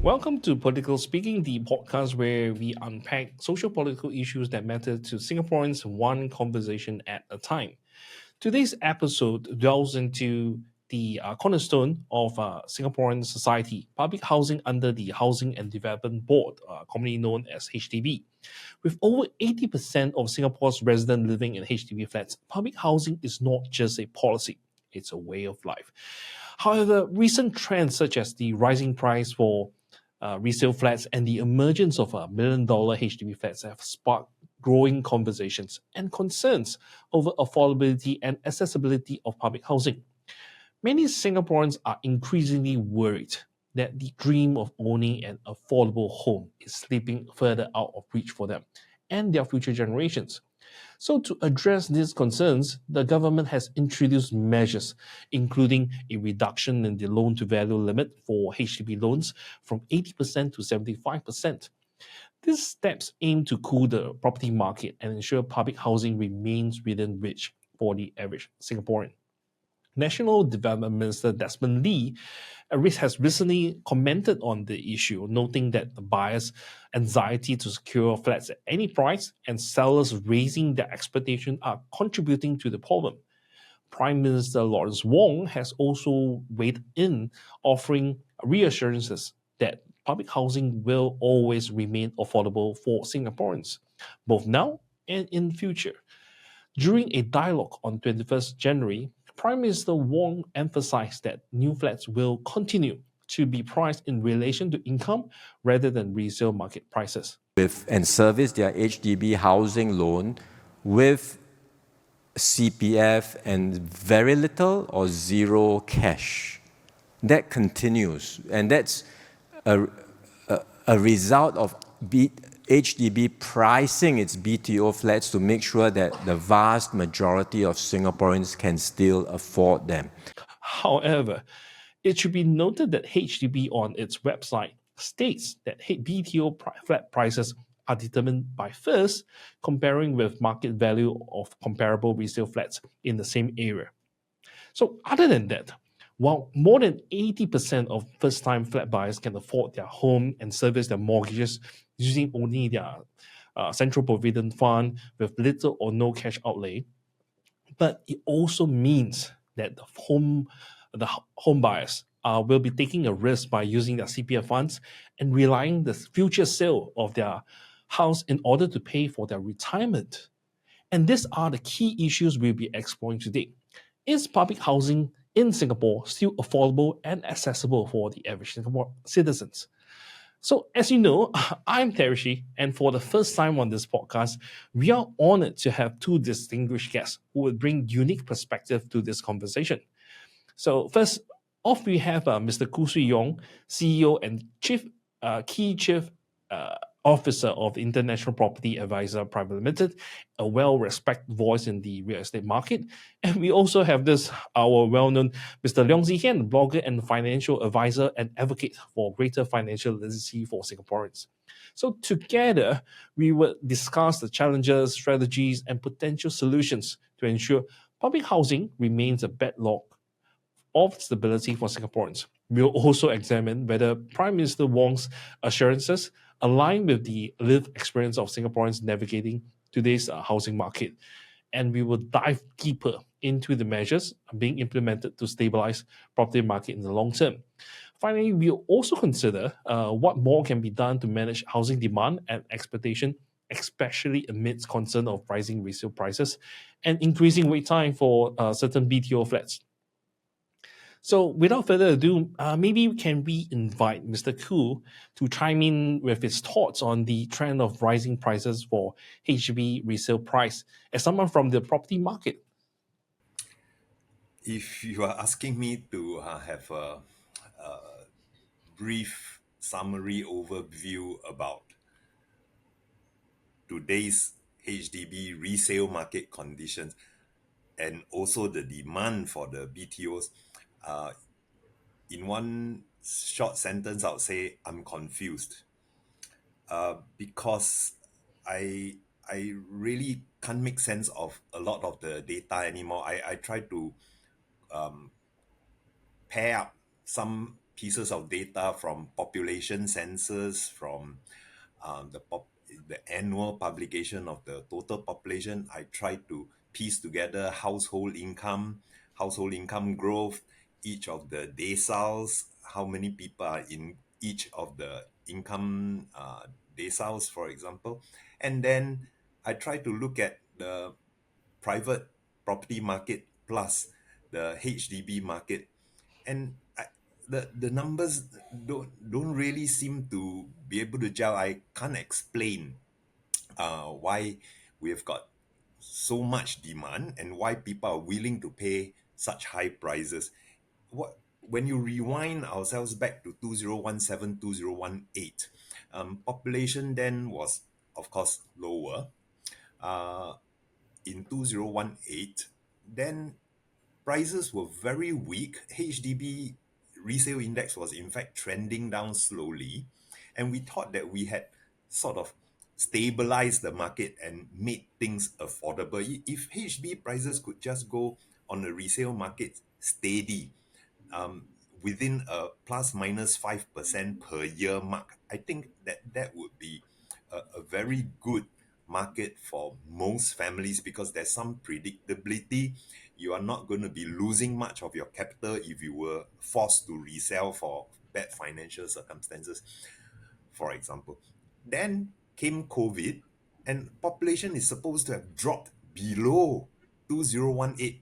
Welcome to Political Speaking, the podcast where we unpack social political issues that matter to Singaporeans one conversation at a time. Today's episode delves into the cornerstone of Singaporean society, public housing under the Housing and Development Board, commonly known as HDB. With over 80% of Singapore's residents living in HDB flats, public housing is not just a policy, it's a way of life. However, recent trends such as the rising price for resale flats and the emergence of $1 million HDB flats have sparked growing conversations and concerns over affordability and accessibility of public housing. Many Singaporeans are increasingly worried that the dream of owning an affordable home is slipping further out of reach for them and their future generations. So, to address these concerns, the government has introduced measures, including a reduction in the loan to value limit for HDB loans from 80% to 75%. These steps aim to cool the property market and ensure public housing remains within reach for the average Singaporean. National Development Minister Desmond Lee has recently commented on the issue, noting that the buyers' anxiety to secure flats at any price and sellers raising their expectation are contributing to the problem. Prime Minister Lawrence Wong has also weighed in, offering reassurances that public housing will always remain affordable for Singaporeans, both now and in future. During a dialogue on 21st January, Prime Minister Wong emphasized that new flats will continue to be priced in relation to income rather than resale market prices. And service their HDB housing loan with CPF and very little or zero cash. That continues, and that's a result of HDB pricing its BTO flats to make sure that the vast majority of Singaporeans can still afford them. However, it should be noted that HDB on its website states that BTO flat prices are determined by first comparing with market value of comparable resale flats in the same area. So other than that, while more than 80% of first-time flat buyers can afford their home and service their mortgages using only their central provident fund with little or no cash outlay, but it also means that the home buyers will be taking a risk by using their CPF funds and relying the future sale of their house in order to pay for their retirement. And these are the key issues we'll be exploring today. Is public housing in Singapore still affordable and accessible for the average Singapore citizens? So, as you know, I'm Terry, and for the first time on this podcast, we are honored to have two distinguished guests who will bring unique perspective to this conversation. So, first off, we have Mr. Ku Swee Yong, CEO and key chief officer of International Property Advisor Private Limited, a well-respected voice in the real estate market. And we also have our well-known Mr. Leong Sze Hian, blogger and financial advisor and advocate for greater financial literacy for Singaporeans. So together, we will discuss the challenges, strategies, and potential solutions to ensure public housing remains a bedrock of stability for Singaporeans. We'll also examine whether Prime Minister Wong's assurances align with the lived experience of Singaporeans navigating today's housing market. And we will dive deeper into the measures being implemented to stabilize property market in the long term. Finally, we'll also consider what more can be done to manage housing demand and expectation, especially amidst concern of rising resale prices and increasing wait time for certain BTO flats. So, without further ado, maybe can we invite Mr. Ku to chime in with his thoughts on the trend of rising prices for HDB resale price as someone from the property market? If you are asking me to have a brief summary overview about today's HDB resale market conditions and also the demand for the BTOs, in one short sentence, I would say I'm confused because I really can't make sense of a lot of the data anymore. I try to pair up some pieces of data from population census, from the annual publication of the total population. I try to piece together household income growth, each of the deciles, how many people are in each of the income deciles, for example. And then I try to look at the private property market plus the HDB market, and the numbers don't really seem to be able to gel. I can't explain why we have got so much demand and why people are willing to pay such high prices. When you rewind ourselves back to 2017, 2018, population then was of course lower. In 2018, then prices were very weak. HDB resale index was in fact trending down slowly. And we thought that we had sort of stabilized the market and made things affordable. If HDB prices could just go on the resale market steady, within a plus minus 5% per year mark, I think that would be a very good market for most families, because there's some predictability. You are not going to be losing much of your capital if you were forced to resell for bad financial circumstances, for example. Then came COVID, and population is supposed to have dropped below 2018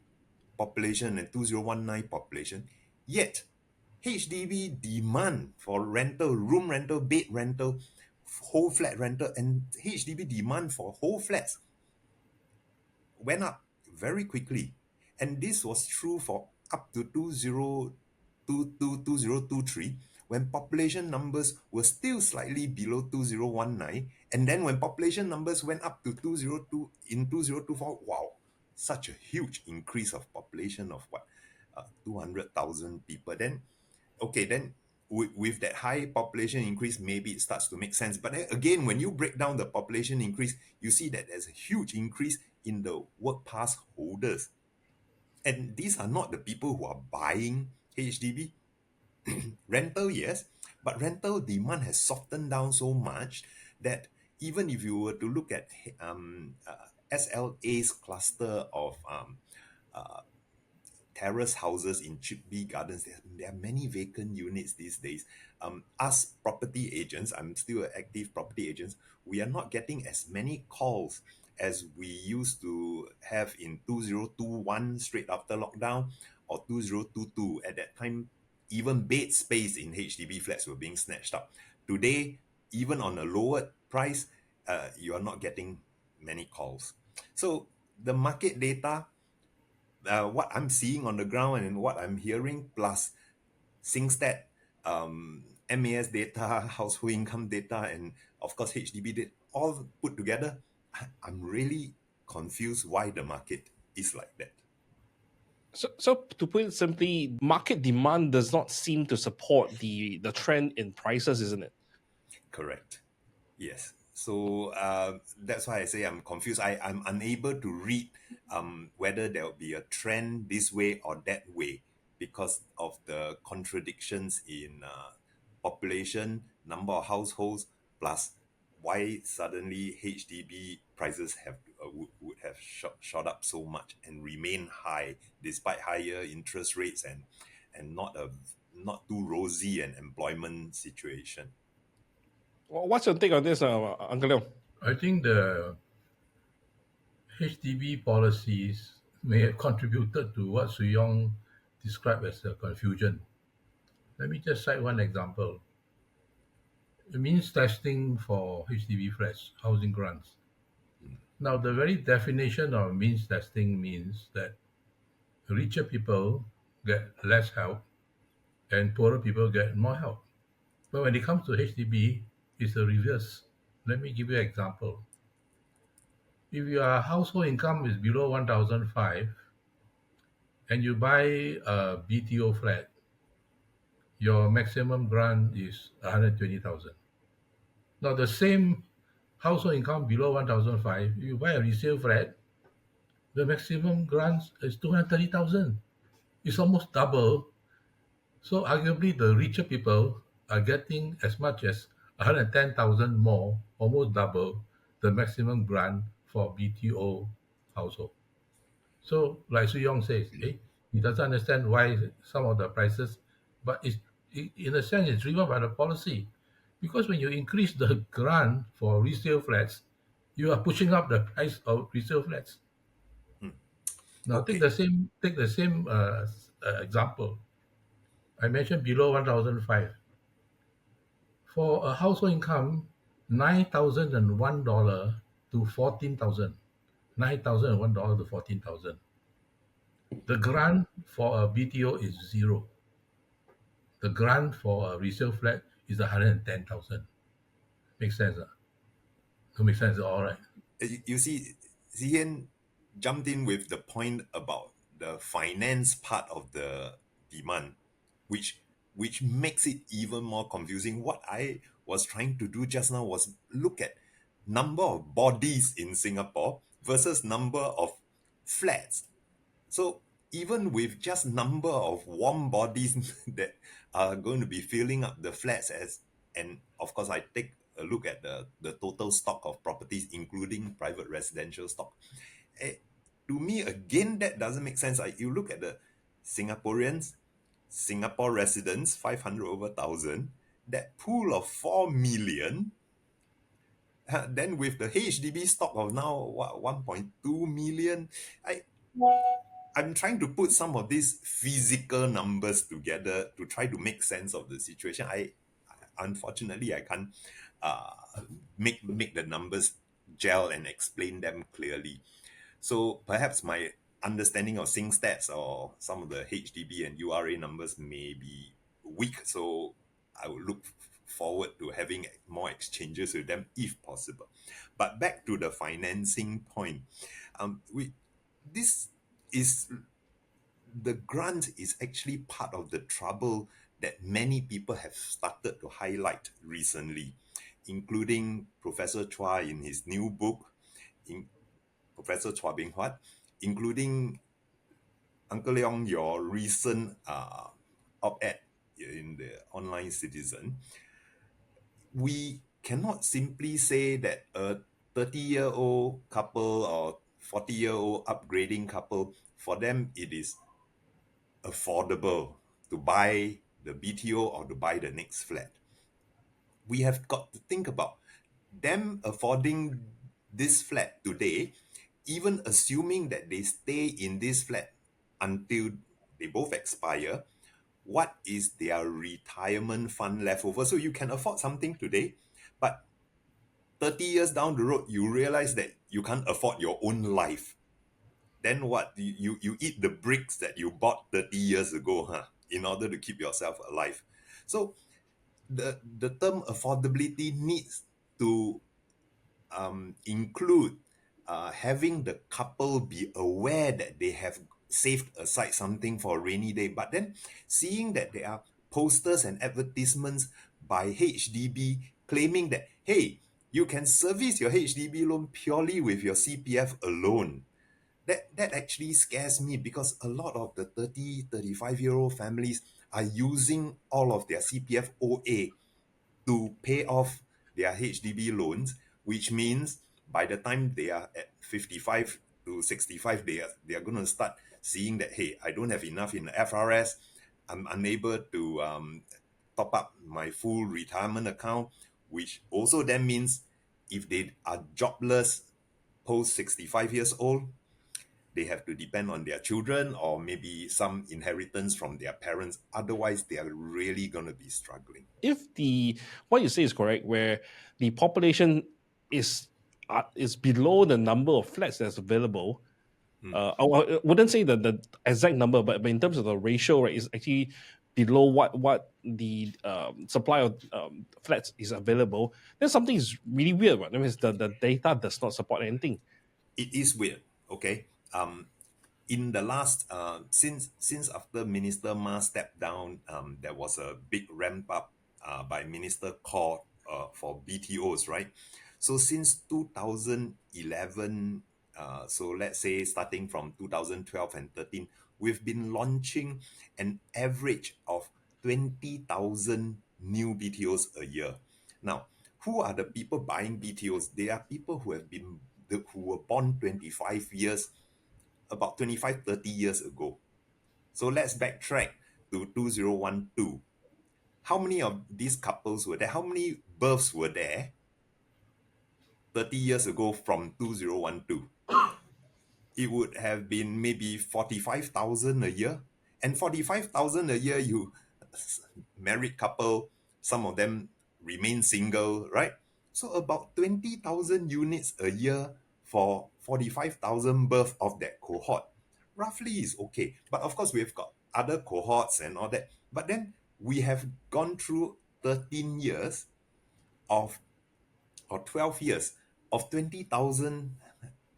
population and 2019 population. Yet HDB demand for rental, room rental, bed rental, whole flat rental, and HDB demand for whole flats went up very quickly. And this was true for up to 2023, when population numbers were still slightly below 2019. And then when population numbers went up to 202 in 2024, wow, such a huge increase of population of 200,000 people. Then, okay, then with that high population increase, maybe it starts to make sense. But then again, when you break down the population increase, you see that there's a huge increase in the work pass holders. And these are not the people who are buying HDB. Rental, yes, but rental demand has softened down so much that even if you were to look at SLA's cluster of terrace houses in Chippy Gardens, there are many vacant units these days. Us property agents, I'm still an active property agent, we are not getting as many calls as we used to have in 2021, straight after lockdown, or 2022. At that time, even bed space in HDB flats were being snatched up. Today, even on a lower price, you are not getting many calls. So the market data, what I'm seeing on the ground and what I'm hearing, plus Singstat, MAS data, household income data, and of course HDB data, all put together, I'm really confused why the market is like that. So to put it simply, market demand does not seem to support the trend in prices, isn't it? Correct. Yes. So that's why I say I'm confused. I'm unable to read whether there will be a trend this way or that way, because of the contradictions in population, number of households, plus why suddenly HDB prices would have shot up so much and remain high despite higher interest rates and not too rosy an employment situation. What's your take on this, Uncle Leong? I think the HDB policies may have contributed to what Swee Yong described as a confusion. Let me just cite one example. It means testing for HDB flats, housing grants. Now, the very definition of means testing means that richer people get less help and poorer people get more help. But when it comes to HDB, it's the reverse. Let me give you an example. If your household income is below 1,005 and you buy a BTO flat, your maximum grant is 120,000. Now, the same household income below 1,005, you buy a resale flat, the maximum grant is 230,000. It's almost double. So arguably, the richer people are getting as much as 110,000 more, almost double the maximum grant for BTO household. So, like Swee Yong says, he doesn't understand why some of the prices, but in a sense, it's driven by the policy. Because when you increase the grant for resale flats, you are pushing up the price of resale flats. Hmm. Now, Okay. take the same example. I mentioned below 1,005. For a household income, $9,001 to 14,000. $9,001 to 14,000. The grant for a BTO is zero. The grant for a resale flat is 110,000. Makes sense? Don't make sense at all, right? You see, Zian jumped in with the point about the finance part of the demand, which makes it even more confusing. What I was trying to do just now was look at number of bodies in Singapore versus number of flats. So even with just number of warm bodies that are going to be filling up the flats as, and of course I take a look at the total stock of properties, including private residential stock. Eh, to me, again, that doesn't make sense. You look at the Singaporeans, Singapore residents, 500 over 1,000, that pool of 4 million, then with the HDB stock of now, what, 1.2 million, I'm trying to put some of these physical numbers together to try to make sense of the situation. Unfortunately I can't uh, make the numbers gel and explain them clearly. So perhaps my understanding of Sing stats or some of the HDB and URA numbers may be weak. So I would look forward to having more exchanges with them if possible. But back to the financing point, we this is the grant is actually part of the trouble that many people have started to highlight recently, including Professor Chua in his new book, in Professor Chua Bing Huat, including Uncle Leong, your recent op-ed in the online citizen. We cannot simply say that a 30-year-old couple or 40-year-old upgrading couple, for them it is affordable to buy the BTO or to buy the next flat. We have got to think about them affording this flat today, even assuming that they stay in this flat until they both expire. What is their retirement fund left over? So you can afford something today, but 30 years down the road, you realize that you can't afford your own life. Then what? You eat the bricks that you bought 30 years ago, huh? In order to keep yourself alive. So the term affordability needs to include having the couple be aware that they have saved aside something for a rainy day. But then seeing that there are posters and advertisements by HDB claiming that, hey, you can service your HDB loan purely with your CPF alone. That actually scares me, because a lot of the 35-year-old families are using all of their CPF OA to pay off their HDB loans, which means by the time they are at 55 to 65, they are going to start seeing that, hey, I don't have enough in the FRS. I'm unable to top up my full retirement account, which also then means if they are jobless post 65 years old, they have to depend on their children or maybe some inheritance from their parents. Otherwise, they are really going to be struggling. If the what you say is correct, where the population is below the number of flats that's available, I wouldn't say the exact number, but in terms of the ratio, right, is actually below what the supply of flats is available. Then something is really weird. Right? That means the data does not support anything. It is weird, okay? In the last since after Minister Ma stepped down, there was a big ramp up by Minister Kor for BTOs, right? So since 2011, so let's say starting from 2012 and 13, we've been launching an average of 20,000 new BTOs a year. Now, who are the people buying BTOs? They are people who who were born 25 years, about 25, 30 years ago. So let's backtrack to 2012. How many of these couples were there? How many births were there 30 years ago from 2012? It would have been maybe 45,000 a year. And 45,000 a year, you married couple, some of them remain single, right? So about 20,000 units a year for 45,000 birth of that cohort. Roughly is okay. But of course, we've got other cohorts and all that. But then we have gone through 13 years of, or 12 years of 20,000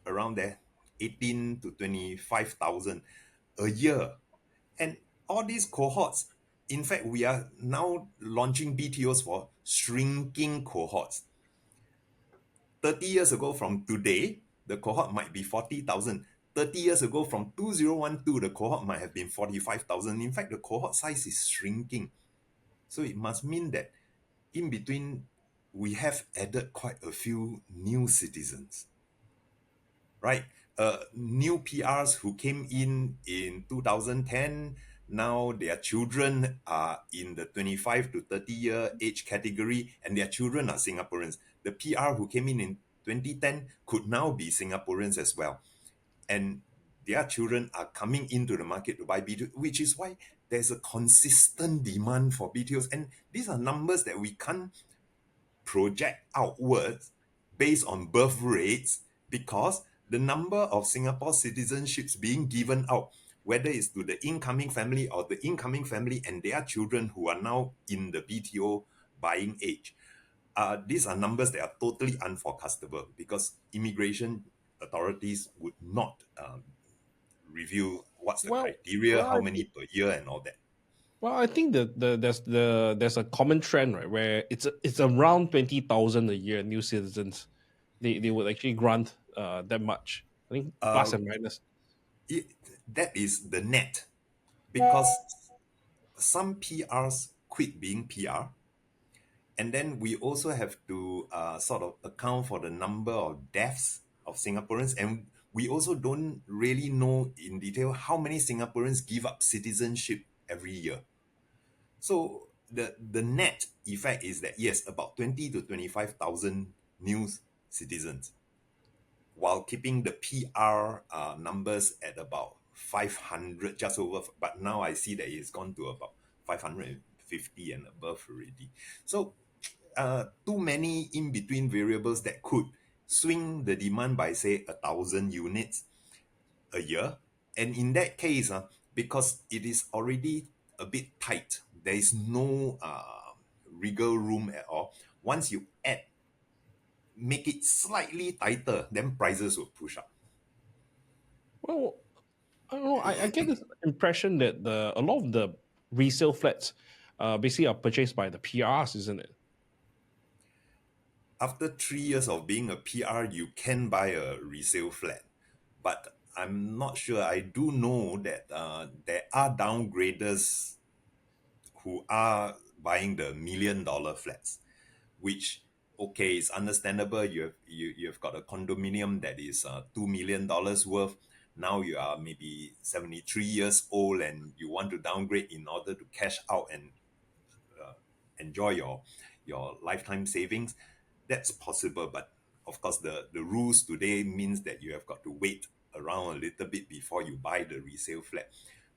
around there, 18 to 25,000 a year. And all these cohorts, in fact, we are now launching BTOs for shrinking cohorts. 30 years ago from today, the cohort might be 40,000. 30 years ago from 2012, the cohort might have been 45,000. In fact, the cohort size is shrinking. So it must mean that in between, we have added quite a few new citizens, right? New PRs who came in 2010, now their children are in the 25 to 30 year age category, and their children are Singaporeans. The PR who came in 2010 could now be Singaporeans as well. And their children are coming into the market to buy BTOs, which is why there's a consistent demand for BTOs. And these are numbers that we can't project outwards based on birth rates, because the number of Singapore citizenships being given out, whether it's to the incoming family or the incoming family and their children who are now in the BTO buying age, these are numbers that are totally unforecastable, because immigration authorities would not reveal what's the Well, criteria, well, how I many think, per year, and all that. well, I think there's a common trend, right, where it's around 20,000 a year new citizens. They would actually grant that much. I think plus Uh, and minus. it, that is the net, because some PRs quit being PR. And then we also have to sort of account for the number of deaths of Singaporeans. And we also don't really know in detail how many Singaporeans give up citizenship every year. So the net effect is that, yes, about 20 to 25,000 new citizens, while keeping the PR numbers at about 500, just over. But now I see that it's gone to about 550 and above already. So too many in between variables that could swing the demand by, say, 1,000 units a year. And in that case, because it is already a bit tight, there is no wriggle room at all. Once you make it slightly tighter, then prices will push up. Well, I don't know. I get this impression that a lot of the resale flats basically are purchased by the PRs, isn't it? After 3 years of being a PR, you can buy a resale flat. But I'm not sure. I do know that there are downgraders who are buying the $1 million flats, which, okay, it's understandable. You've got a condominium that is $2 million worth. Now you are maybe 73 years old and you want to downgrade in order to cash out and enjoy your lifetime savings. That's possible, but of course the rules today means that you have got to wait around a little bit before you buy the resale flat.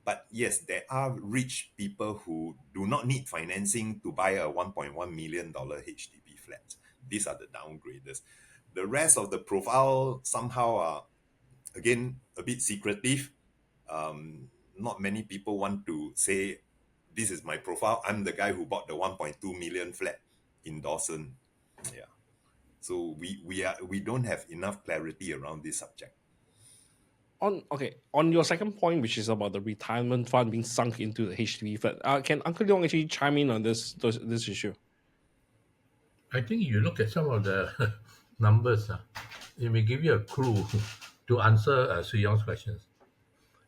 But yes, there are rich people who do not need financing to buy a $1.1 million HDB flat. These are the downgraders. The rest of the profile somehow are, again, a bit secretive. Not many people want to say, this is my profile. I'm the guy who bought the 1.2 million flat in Dawson. Yeah. So we don't have enough clarity around this subject. On your second point, which is about the retirement fund being sunk into the HDB flat, can Uncle Leong actually chime in on this issue? I think you look at some of the numbers, it may give you a clue to answer Swee Yong's questions.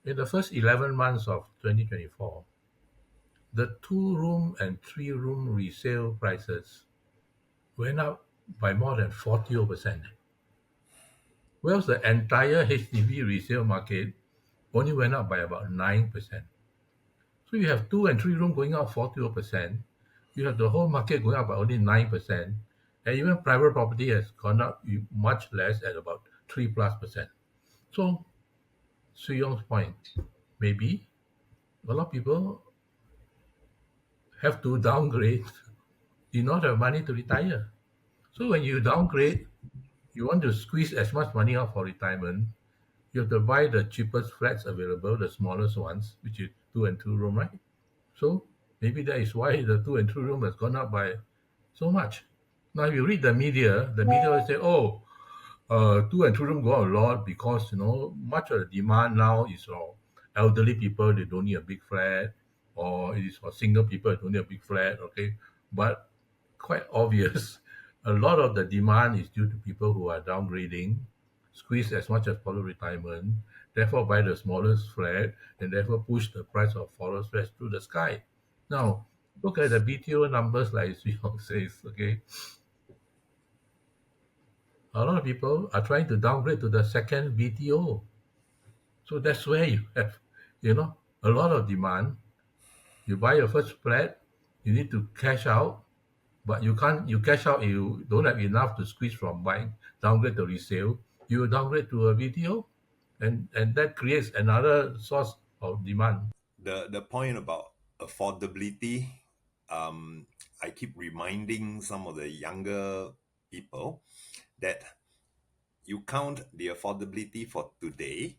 In the first 11 months of 2024, the 2-room and 3-room resale prices went up by more than 40%. Whereas the entire HDB resale market only went up by about 9%. So you have 2 and 3-room going up 40%. You have the whole market going up by only 9%. And even private property has gone up much less at about 3+%. So, Swee Yong's point, maybe a lot of people have to downgrade in order to have money to retire. So when you downgrade, you want to squeeze as much money out for retirement, you have to buy the cheapest flats available, the smallest ones, which is 2 and 2-room, right? So maybe that is why the 2 and 3-room has gone up by so much. Now, if you read the media will say, oh, 2 and 3-room go up a lot because, much of the demand now is for elderly people, they don't need a big flat, or it is for single people, they don't need a big flat, okay? But quite obvious, a lot of the demand is due to people who are downgrading, squeeze as much as possible retirement, therefore buy the smallest flat, and therefore push the price of smallest flats through the sky. Now, look at the BTO numbers like Swee Yong says, okay? A lot of people are trying to downgrade to the second BTO. So that's where you have, a lot of demand. You buy your first flat, you need to cash out, but you cash out, you don't have enough to squeeze from buying, downgrade to resale, you downgrade to a BTO, and that creates another source of demand. The point about affordability, I keep reminding some of the younger people that you count the affordability for today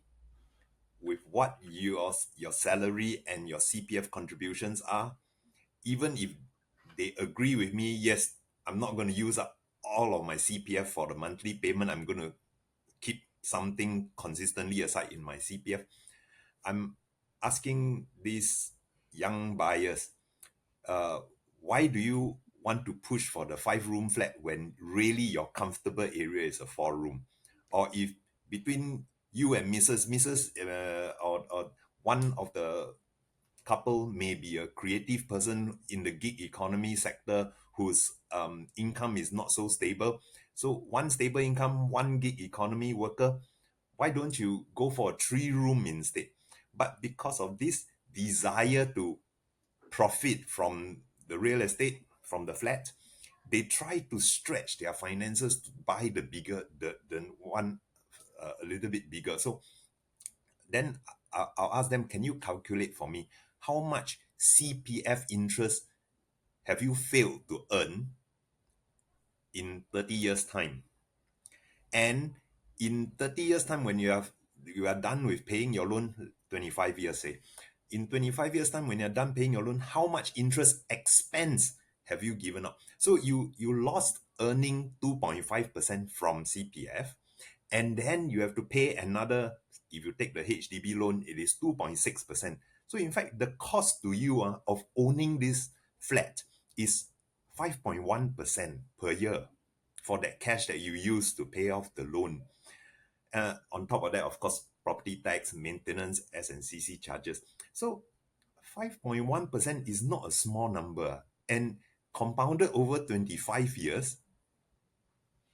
with what your salary and your CPF contributions are. Even if they agree with me, yes, I'm not going to use up all of my CPF for the monthly payment, I'm going to keep something consistently aside in my CPF. I'm asking these young buyers, why do you want to push for the 5-room flat when really your comfortable area is a 4-room? Or if between you and Mrs. Or one of the couple may be a creative person in the gig economy sector whose income is not so stable. So one stable income, one gig economy worker, why don't you go for a 3-room instead? But because of this desire to profit from the real estate, from the flat, they try to stretch their finances to buy the one a little bit bigger. So then I'll ask them, can you calculate for me how much CPF interest have you failed to earn in 30 years time? And in 30 years time, when you are done with paying your loan, 25 years say, in 25 years time when you're done paying your loan, how much interest expense have you given up? So you lost earning 2.5% from CPF, and then you have to pay another. If you take the HDB loan, it is 2.6%. So in fact, the cost to you of owning this flat is 5.1% per year for that cash that you use to pay off the loan. On top of that, of course, property tax, maintenance, S&CC charges. So 5.1% is not a small number, and compounded over 25 years,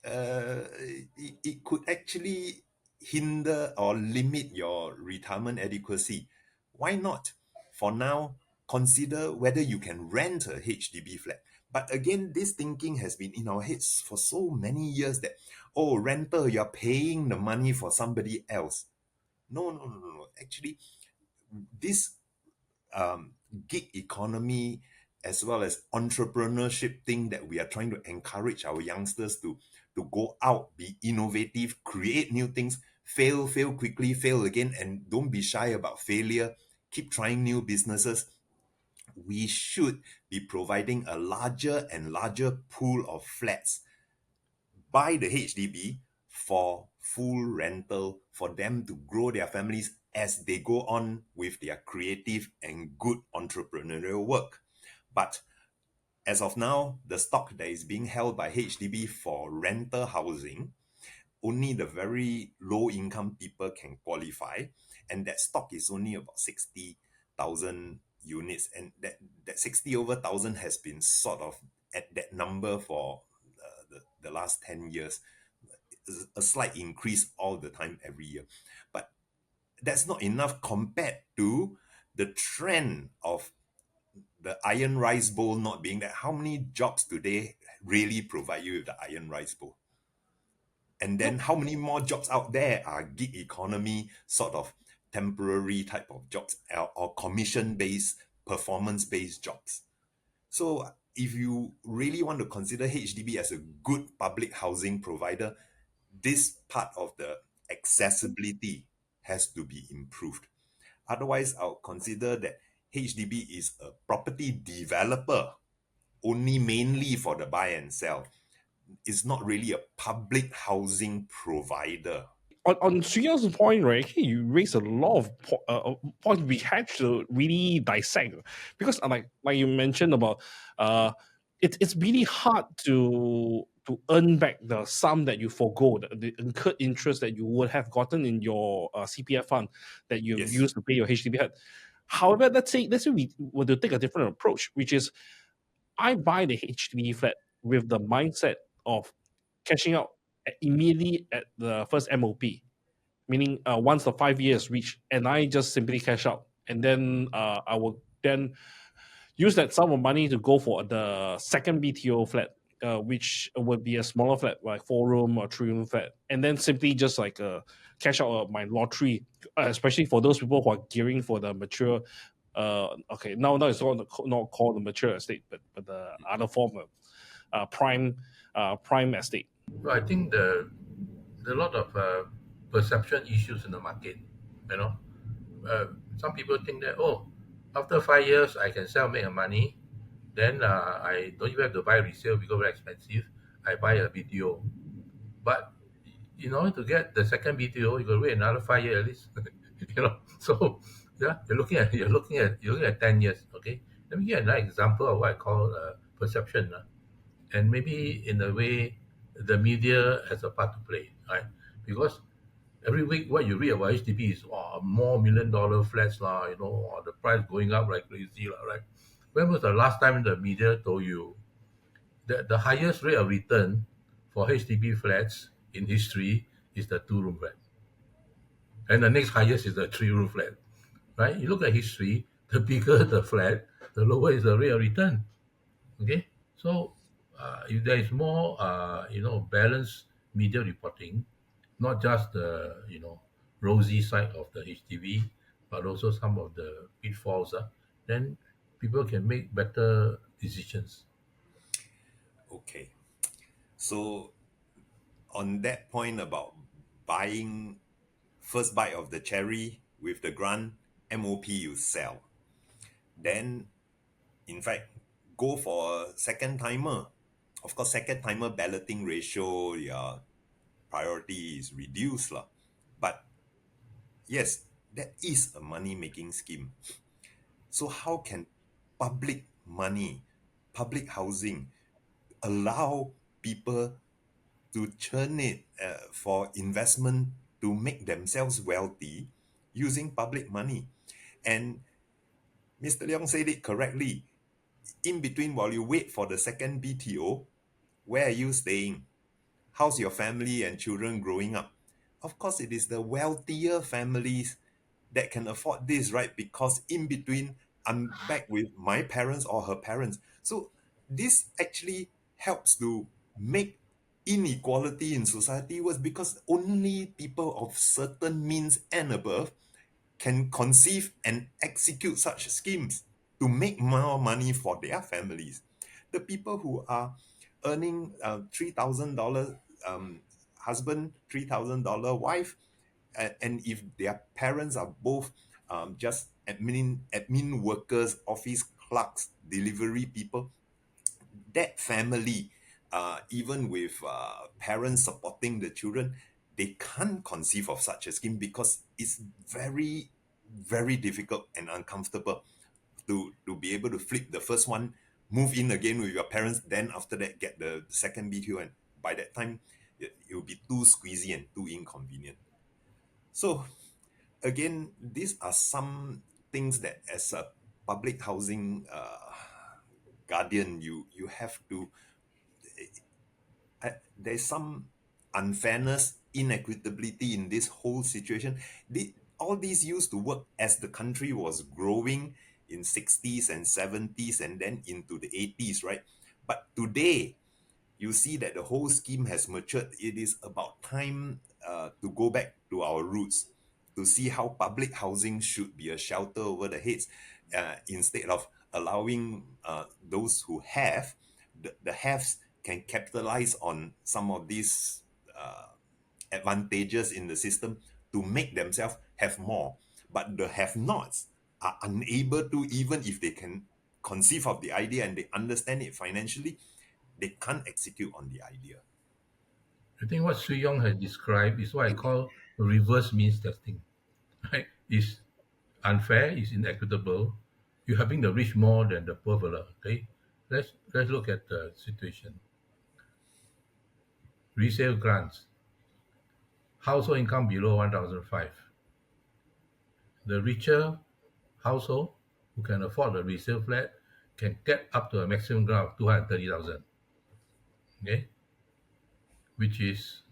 it could actually hinder or limit your retirement adequacy. Why not? For now, consider whether you can rent a HDB flat. But again, this thinking has been in our heads for so many years that, oh, renter, you're paying the money for somebody else. No, no, no, no, no. Actually, this um, gig economy as well as entrepreneurship thing that we are trying to encourage our youngsters to go out, be innovative, create new things, fail quickly, fail again, and don't be shy about failure. Keep trying new businesses. We should be providing a larger and larger pool of flats by the HDB for full rental for them to grow their families as they go on with their creative and good entrepreneurial work. But as of now, the stock that is being held by HDB for rental housing, only the very low income people can qualify, and that stock is only about 60,000 units, and that 60 over thousand has been sort of at that number for the last 10 years, a slight increase all the time every year. But that's not enough compared to the trend of the iron rice bowl not being there. How many jobs do they really provide you with the iron rice bowl? And then how many more jobs out there are gig economy, sort of temporary type of jobs, or commission based, performance based jobs? So if you really want to consider HDB as a good public housing provider, this part of the accessibility has to be improved. Otherwise, I'll consider that HDB is a property developer only mainly for the buy and sell. It's not really a public housing provider. On Swee Yong's point, right? Hey, you raised a lot of points we had to really dissect, because like you mentioned about it's really hard to earn back the sum that you forgo, the incurred interest that you would have gotten in your CPF fund that you've Yes. used to pay your HDB HUD. However, let's say we were to take a different approach, which is I buy the HDB flat with the mindset of cashing out immediately at the first MOP, meaning once the 5 years reach, and I just simply cash out, and then I will then use that sum of money to go for the second BTO flat, which would be a smaller flat, like 4 room or 3 room flat, and then simply just like cash out my lottery, especially for those people who are gearing for the mature. Okay, now it's not called the mature estate, but the other form of prime estate. So I think there are a lot of perception issues in the market. You know, some people think that, oh, after 5 years I can sell, make money. Then I don't even have to buy resale because very expensive. I buy a BTO. But in order to get the second BTO, you got to wait another 5 years at least. So yeah, you're looking at 10 years. Okay, let me give another example of what I call perception, and maybe in a way, the media has a part to play, right? Because every week what you read about HDB is more $1 million flats lah, or the price going up like crazy lah, right? When was the last time the media told you that the highest rate of return for HDB flats in history is the 2 room flat, and the next highest is the 3 room flat, right? You look at history, the bigger the flat, the lower is the rate of return. Okay, so if there is more, balanced media reporting, not just the rosy side of the HDB, but also some of the pitfalls, then people can make better decisions. Okay. So on that point about buying first bite of the cherry with the grant, MOP you sell. Then, in fact, go for a second timer. Of course, second timer balloting ratio, your priority is reduced lah. But yes, that is a money making scheme. So how can public money, public housing, allow people to churn it for investment to make themselves wealthy using public money? And Mr. Leong said it correctly. In between, while you wait for the second BTO, where are you staying? How's your family and children growing up? Of course, it is the wealthier families that can afford this, right? Because in between, I'm back with my parents or her parents. So this actually helps to make inequality in society worse, because only people of certain means and above can conceive and execute such schemes to make more money for their families. The people who are earning $3,000 husband, $3,000 wife, and if their parents are both just admin workers, office clerks, delivery people, that family, even with parents supporting the children, they can't conceive of such a scheme because it's very, very difficult and uncomfortable to be able to flip the first one, move in again with your parents, then after that get the second BTO, and by that time it will be too squeezy and too inconvenient. So again, these are some things that as a public housing guardian, you have to. There's some unfairness, inequitability in this whole situation. All these used to work as the country was growing in 60s and 70s and then into the 80s, right? But today, you see that the whole scheme has matured. It is about time to go back to our roots, to see how public housing should be a shelter over the heads, instead of allowing those who have, the haves can capitalize on some of these uh, advantages in the system to make themselves have more. But the have-nots are unable to, even if they can conceive of the idea and they understand it financially, they can't execute on the idea. I think what Swee Yong has described is what I call reverse means testing. Right? It's unfair, it's inequitable. You're having the rich more than the poor fella. Okay, let's look at the situation. Resale grants, household income below 1,005. The richer household who can afford the resale flat can get up to a maximum grant of 230,000. Okay, which is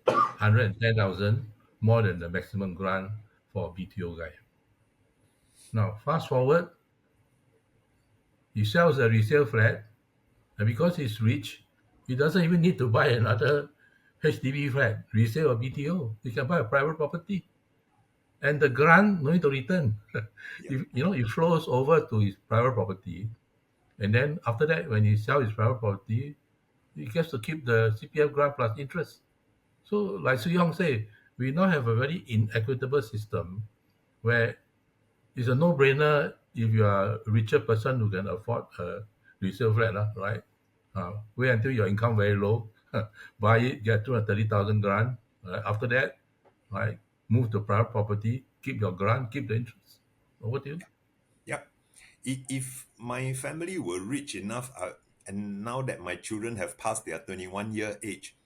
110,000 more than the maximum grant for a BTO guy. Now, fast forward, he sells a resale flat, and because he's rich, he doesn't even need to buy another HDB flat, resale or BTO. He can buy a private property, and the grant no need to return. Yeah. It flows over to his private property, and then after that, when he sells his private property, he gets to keep the CPF grant plus interest. So, like Swee Yong say, we now have a very inequitable system where it's a no-brainer if you are a richer person who can afford a resale flat, right? Wait until your income very low, buy it, get 230,000 grant. After that, right, move to private property, keep your grant, keep the interest. Over to you. Yeah. If my family were rich enough, and now that my children have passed their 21-year age,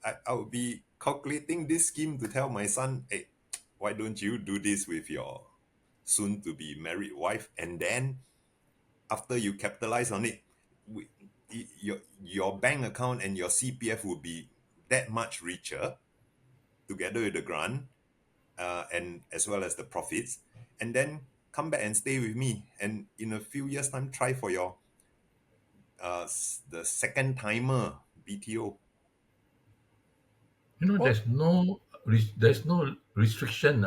I would be calculating this scheme to tell my son, hey, why don't you do this with your soon to be married wife? And then after you capitalize on it, your bank account and your CPF will be that much richer together with the grant, and as well as the profits, and then come back and stay with me, and in a few years time try for your the second timer BTO. Well, There's no restriction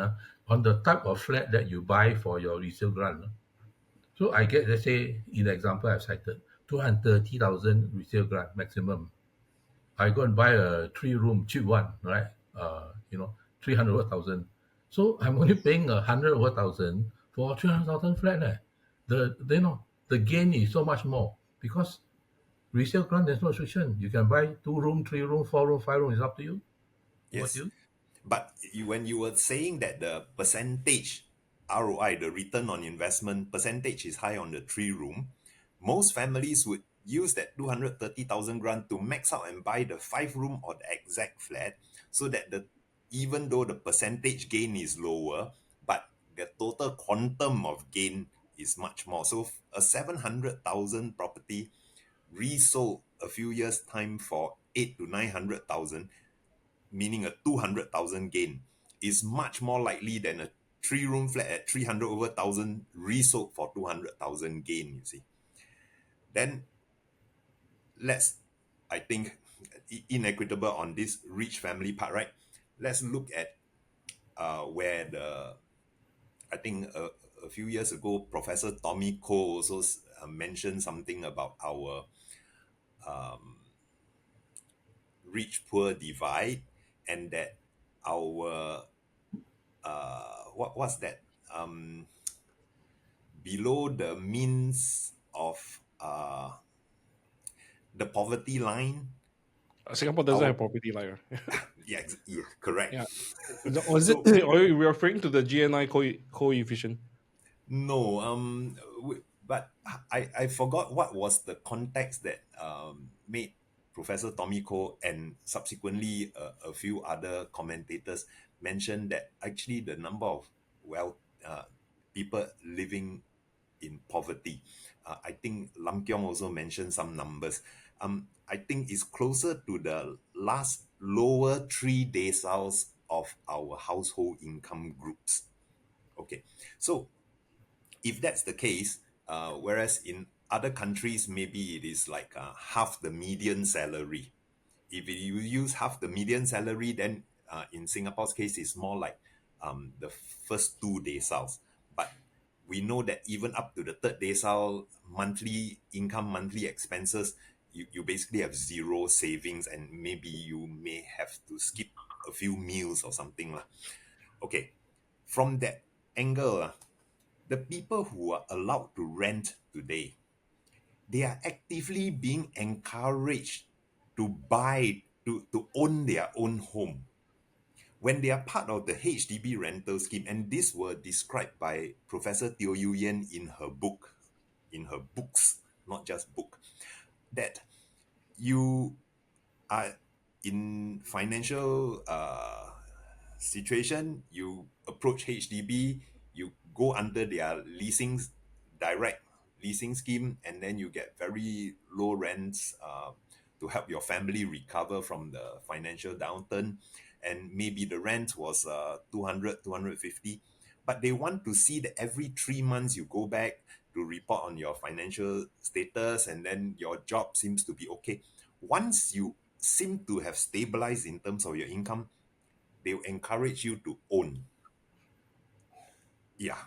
on the type of flat that you buy for your resale grant. So I get, let's say, in the example I've cited, 230,000 resale grant maximum. I go and buy a three-room cheap one, right? 300,000. So I'm only paying 100,000 for 300,000 flat. The gain is so much more because resale grant there's no restriction. You can buy 2 room, 3 room, 4 room, 5 room. It's up to you. What Yes, you? but when you were saying that the percentage ROI, the return on investment percentage, is high on the 3 room, most families would use that 230,000 grant to max out and buy the 5 room or the exact flat, so that even though the percentage gain is lower, but the total quantum of gain is much more. So a 700,000 property resold a few years time for 8 to 900,000, meaning a 200,000 gain, is much more likely than a 3 room flat at 300 over thousand resold for 200,000 gain, you see. Then let's, I think, inequitable on this rich family part, right? Let's look at where I think a few years ago, Professor Tommy Koh also mentioned something about our rich poor divide, and that our what's that, below the means of the poverty line, Singapore doesn't our have property line. yeah, yeah, correct. Yeah. Was it? So Are you referring to the GNI coefficient? no, but I forgot what was the context that made Professor Tommy Koh and subsequently a few other commentators mention that actually the number of people living in poverty. I think Lam Kiong also mentioned some numbers. I think it's closer to the last lower 3 deciles of our household income groups. Okay, so if that's the case, whereas in other countries maybe it is like half the median salary. If you use half the median salary, then in Singapore's case, it's more like the first 2 deciles. But we know that even up to the third decile, monthly income, monthly expenses, you basically have zero savings, and maybe you may have to skip a few meals or something lah. Okay, from that angle, the people who are allowed to rent today, they are actively being encouraged to buy, to own their own home when they are part of the HDB rental scheme. And this were described by Professor Teo Yu Yen in her books, not just book, that you are in financial situation, you approach HDB, you go under their direct leasing scheme, and then you get very low rents to help your family recover from the financial downturn. And maybe the rent was 200, 250, but they want to see that every 3 months you go back to report on your financial status, and then your job seems to be okay. Once you seem to have stabilized in terms of your income, they will encourage you to own. Yeah,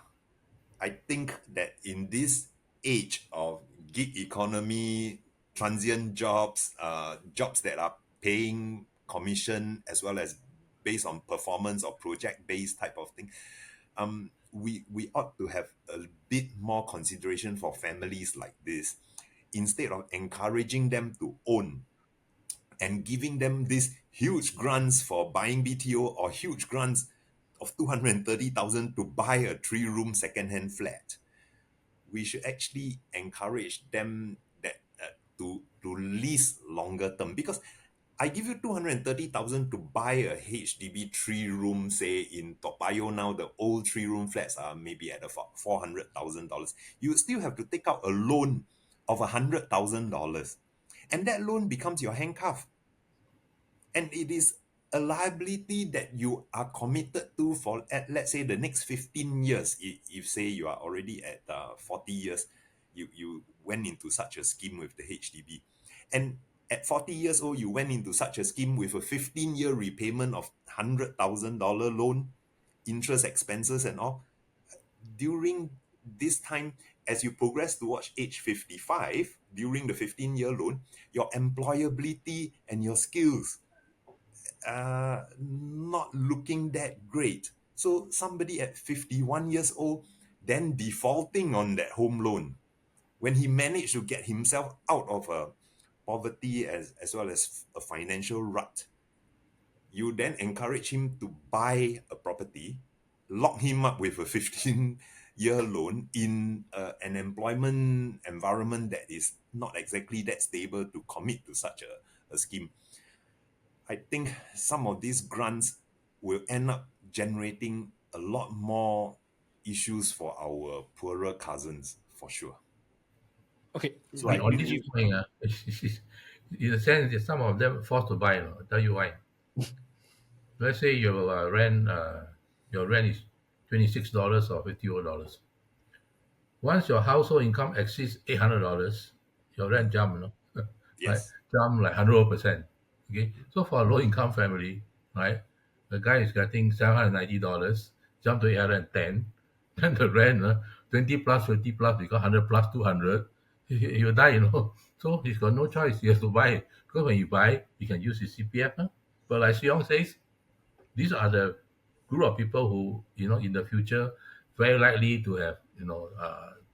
I think that in this age of gig economy, transient jobs, jobs that are paying commission as well as based on performance or project-based type of thing, we ought to have a bit more consideration for families like this, instead of encouraging them to own and giving them these huge grants for buying BTO, or huge grants of 230,000 to buy a 3-room second-hand flat. We should actually encourage them that to lease longer term, because I give you 230,000 to buy a HDB 3-room, say in Toa Payoh now, the old 3-room flats are maybe at $400,000. You still have to take out a loan of $100,000, and that loan becomes your handcuff. And it is a liability that you are committed to for, let's say, the next 15 years. If say you are already at 40 years, you went into such a scheme with the HDB. And at 40 years old, you went into such a scheme with a 15-year repayment of $100,000 loan, interest expenses and all. During this time, as you progress towards age 55, during the 15-year loan, your employability and your skills not looking that great. So somebody at 51 years old then defaulting on that home loan, when he managed to get himself out of a poverty as well as a financial rut, you then encourage him to buy a property, lock him up with a 15-year loan in an employment environment that is not exactly that stable to commit to such a scheme. I think some of these grants will end up generating a lot more issues for our poorer cousins, for sure. Okay, So I On right. this believe, point, in a sense, that some of them forced to buy. I'll tell you why. Let's say your rent is $26 or $50. Once your household income exceeds $800, your rent jump, right? yes, Jump like 100%. Okay, so for a low income family, right, the guy is getting $790, jump to 810, then the rent, 20 plus, 50 plus, because 100 plus 200, he will die. So he's got no choice. He has to buy, because when you buy, you can use his CPF. But like Siong says, these are the group of people who, in the future, very likely to have,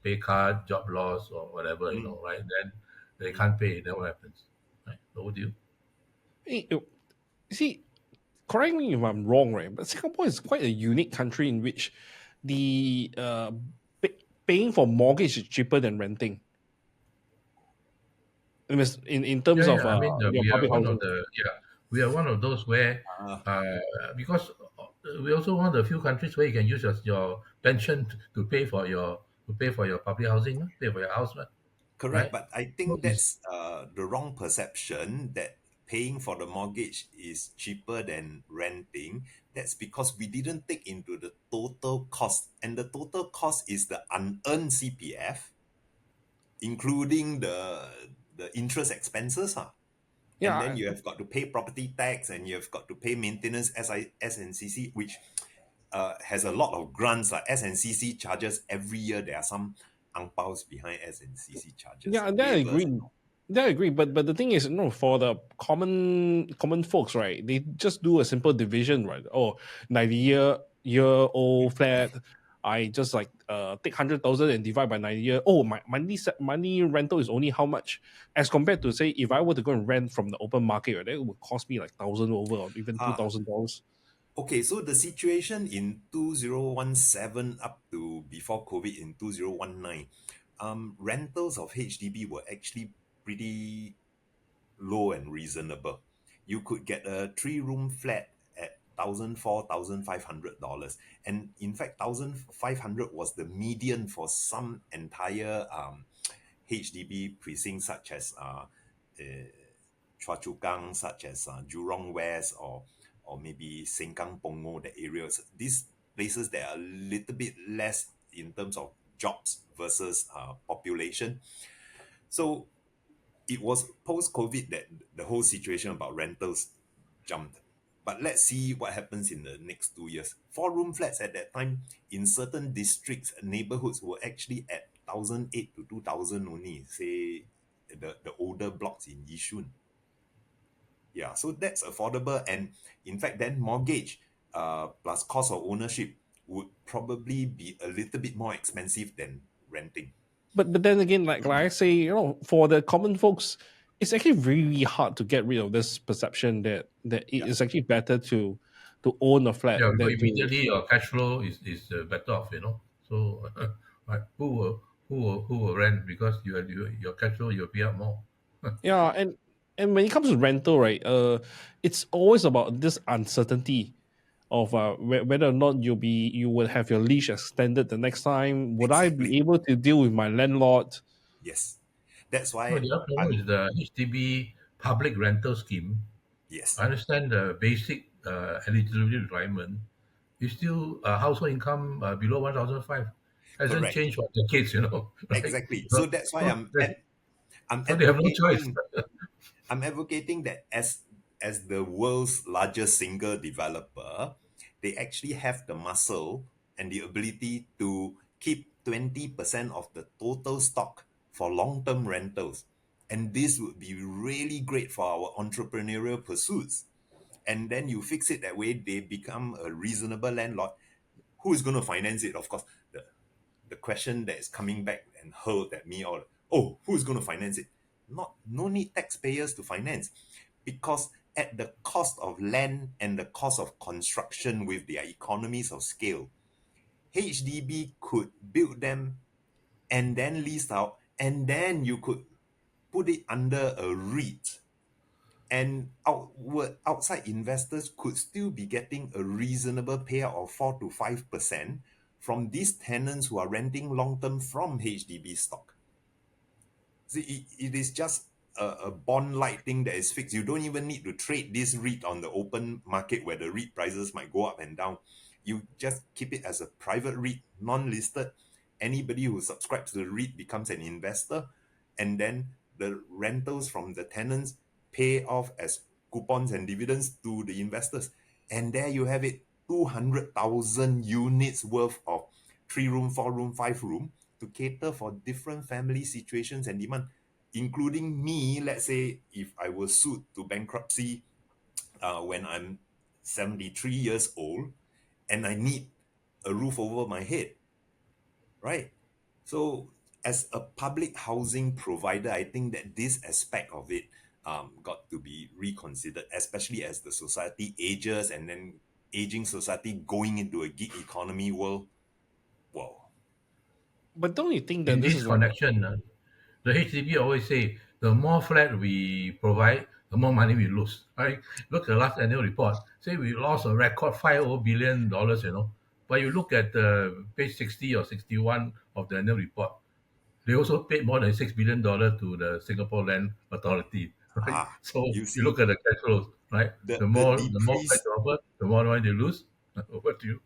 pay cut, job loss, or whatever, mm, right? Then they mm, can't pay. Then what happens? Right? So what do you? See, correct me if I'm wrong, right? But Singapore is quite a unique country in which the paying for mortgage is cheaper than renting. In terms Yeah, of yeah. I mean, your we are public one of housing. the yeah, we are one of those where, uh, uh, because we also one of the few countries where you can use your pension to pay for your to pay for your public housing, pay for your house, Correct, right? but I So think that's the wrong perception that paying for the mortgage is cheaper than renting. That's because we didn't take into the total cost, and the total cost is the unearned CPF, including the interest expenses. And then Yeah, you have got to pay property tax, and you have got to pay maintenance SNCC, which has a lot of grants. Like SNCC charges every year. There are some ang paos behind SNCC charges, yeah, that I waivers and agree. all. That I agree. But the thing is, for the common folks, right? They just do a simple division, right? Oh, 90-year old flat. I just like take 100,000 and divide by 90 year. Oh, my money rental is only how much, as compared to say if I were to go and rent from the open market, right? That would cost me like 1,000 over or even Ah, $2,000. okay. So the situation in 2017 up to before COVID in 2019, rentals of HDB were actually pretty low and reasonable. You could get a 3 room flat at $1,500, and in fact, 1,500 was the median for some entire HDB precincts, such as Choa Chu Kang, such as Jurong West, or maybe Sengkang Punggol, the areas. These places that are a little bit less in terms of jobs versus population. So it was post COVID that the whole situation about rentals jumped. But let's see what happens in the next 2 years. 4 room flats at that time in certain districts, neighborhoods were actually at 1,008 to 2,000 only, say the older blocks in Yishun. Yeah, so that's affordable. And in fact, then mortgage plus cost of ownership would probably be a little bit more expensive than renting. But then again, like I say, for the common folks, it's actually really hard to get rid of this perception that it Yeah, is actually better to own a flat yeah, because than to. immediately your cash flow is better off, So, right, who will rent because your cash flow you'll pay up more. Yeah, and when it comes to rental, right, it's always about this uncertainty of whether or not you will have your leash extended the next time. Would I be exactly. able to deal with my landlord? Yes. That's No, why the other problem I'm is the HDB public rental scheme. yes, I understand the basic eligibility requirement is still household income below 1,005. Hasn't correct. changed for decades, right? Exactly. So So, that's why so, there's- I'm so they have no choice. advocating I'm advocating that as the world's largest single developer, they actually have the muscle and the ability to keep 20% of the total stock for long-term rentals. And this would be really great for our entrepreneurial pursuits. And then you fix it that way, they become a reasonable landlord. Who is going to finance it? Of course, the question that is coming back and hurled at me all, oh, who's going to finance it? No need taxpayers to finance, because at the cost of land and the cost of construction with their economies of scale, HDB could build them and then lease out, and then you could put it under a REIT, and outside investors could still be getting a reasonable payout of 4 to 5% from these tenants who are renting long term from HDB stock. See, it is just a bond-like thing that is fixed. You don't even need to trade this REIT on the open market where the REIT prices might go up and down. You just keep it as a private REIT, non-listed. Anybody who subscribes to the REIT becomes an investor, and then the rentals from the tenants pay off as coupons and dividends to the investors. And there you have it, 200,000 units worth of 3 room, 4 room, 5 room to cater for different family situations and demand, including me. Let's say if I were sued to bankruptcy when I'm 73 years old and I need a roof over my head, right? So, as a public housing provider, I think that this aspect of it got to be reconsidered, especially as the society ages, and then aging society going into a gig economy world. Whoa. But don't you think that In this this is like. connection, the HDB always say the more flat we provide, the more money we lose. Right? Look at the last annual report. Say we lost a record $50 billion. But you look at page 60 or 61 of the annual report, they also paid more than $6 billion to the Singapore Land Authority, right? Ah, So you you see, look at the cash flows, right? the The the more flights depreciation they offer, the more money they lose. Over to you.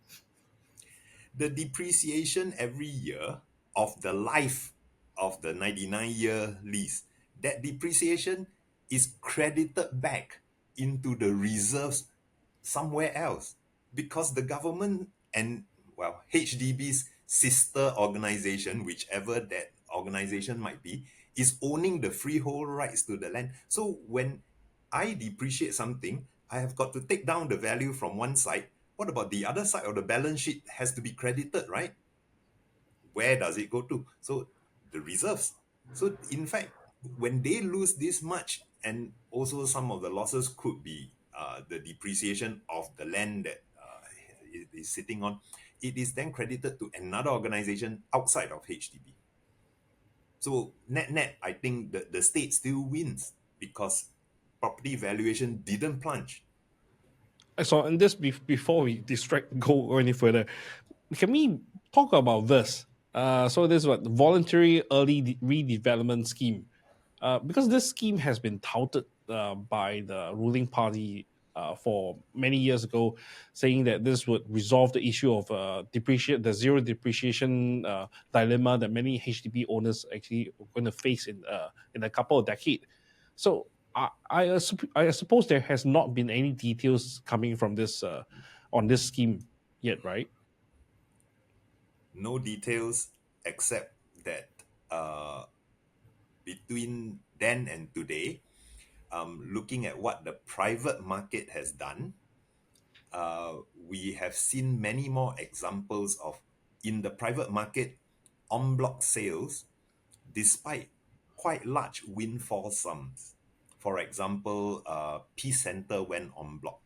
the depreciation every year of the life of the 99-year lease, that depreciation is credited back into the reserves somewhere else because the government and, well, HDB's sister organization, whichever that organization might be, is owning the freehold rights to the land. So when I depreciate something, I have got to take down the value from one side. What about the other side of the balance sheet has to be credited, right? Where does it go to? So the reserves. So in fact, when they lose this much, and also some of the losses could be the depreciation of the land that it is sitting on, it is then credited to another organization outside of HDB. So net, I think the state still wins because property valuation didn't plunge. So, and this before we go any further, can we talk about this? So this is what voluntary early redevelopment scheme, because this scheme has been touted by the ruling party for many years ago, saying that this would resolve the issue of the zero depreciation dilemma that many HDB owners actually are going to face in a couple of decades. So I suppose there has not been any details coming from this on this scheme yet, right? No details except that uh, between then and today, looking at what the private market has done, we have seen many more examples of, in the private market, en bloc sales, despite quite large windfall sums. For example, Peace Center went en bloc.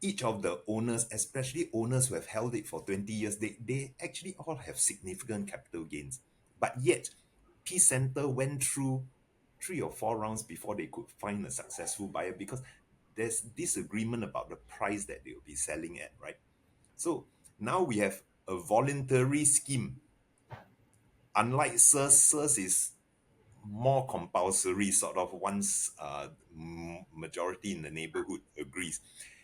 Each of the owners, especially owners who have held it for 20 years, they actually all have significant capital gains. But yet, Peace Center went through 3 or 4 rounds before they could find a successful buyer because there's disagreement about the price that they'll be selling at, right? So now we have a voluntary scheme. Unlike SIRS is more compulsory, sort of once majority in the neighborhood agrees.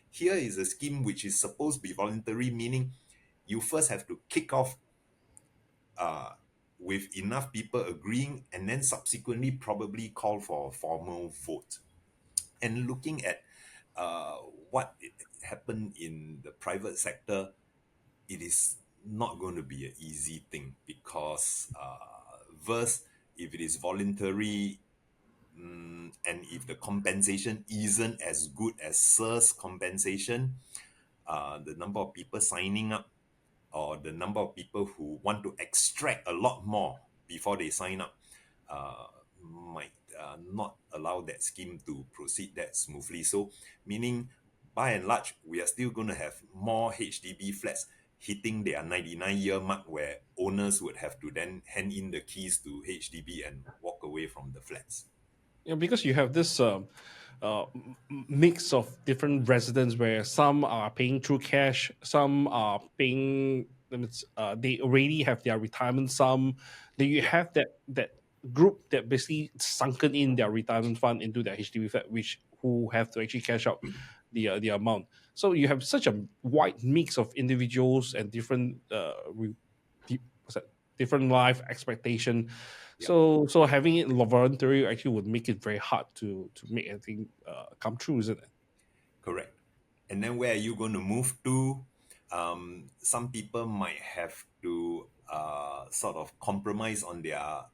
Here is a scheme which is supposed to be voluntary, meaning you first have to kick off uh, with enough people agreeing and then subsequently probably call for a formal vote. And looking at uh, what happened in the private sector, it is not going to be an easy thing because verse, if it is voluntary, and if the compensation isn't as good as SIRS compensation, the number of people signing up or the number of people who want to extract a lot more before they sign up uh, might not allow that scheme to proceed that smoothly. So, meaning by and large, we are still going to have more HDB flats hitting their 99-year mark where owners would have to then hand in the keys to HDB and walk away from the flats. Yeah, because you have this mix of different residents where some are paying through cash, some are paying. They already have their retirement sum. Then you Yeah, have that group that basically sunken in their retirement fund into their HDB flat, which who have to actually cash out the amount. So you have such a wide mix of individuals and different what's that, different life expectation. yeah. So having it voluntary actually would make it very hard to make anything come true, isn't it? Correct. And then where are you going to move to? Some people might have to sort of compromise on their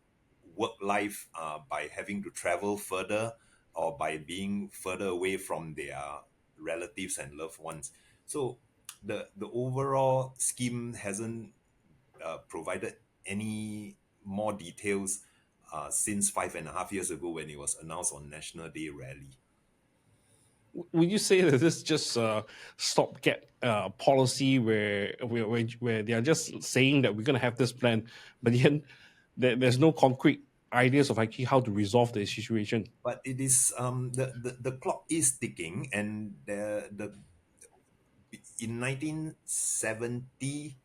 work life by having to travel further or by being further away from their relatives and loved ones. So the overall scheme hasn't provided any more details since 5.5 years ago when it was announced on National Day rally. Would you say that this is just a stopgap policy where they are just saying that we're going to have this plan, but then there's no concrete ideas of actually how to resolve the situation? But it is the clock is ticking, and the in 1970,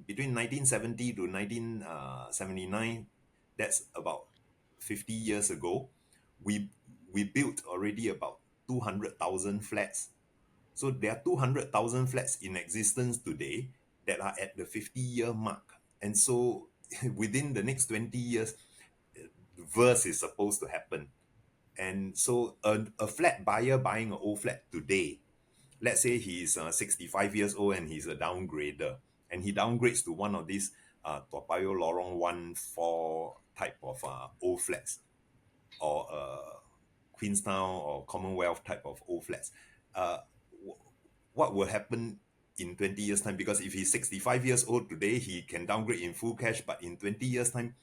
between 1970 to 1979, that's about 50 years ago, we built already about 200,000 flats. So there are 200,000 flats in existence today that are at the 50-year mark. And so within the next 20 years, verse is supposed to happen. And so a flat buyer buying an old flat today, let's say he's 65 years old and he's a downgrader, and he downgrades to one of these Toa Payoh Lorong 1-4 type of old flats, or Queenstown or Commonwealth type of old flats. What will happen in 20 years' time? Because if he's 65 years old today, he can downgrade in full cash, but in 20 years' time,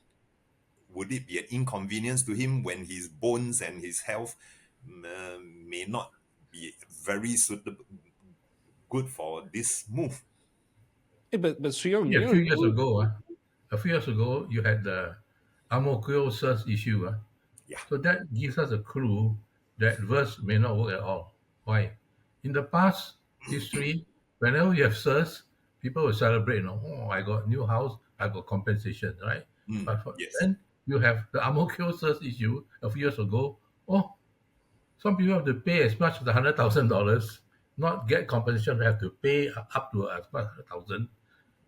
would it be an inconvenience to him when his bones and his health may not be very suitable, good for this move? But Swee Yong, Yeah, a few years ago, you had the Ang Mo Kio SIRS issue. Yeah. So that gives us a clue that verse may not work at all. Why? In the past history, whenever you have SIRS, people will celebrate, oh, I got new house, I got compensation, right? But Yes. then you have the Ang Mo Kio SIRS issue a few years ago. Oh, some people have to pay as much as $100,000, not get compensation, they have to pay up to as much as 100,000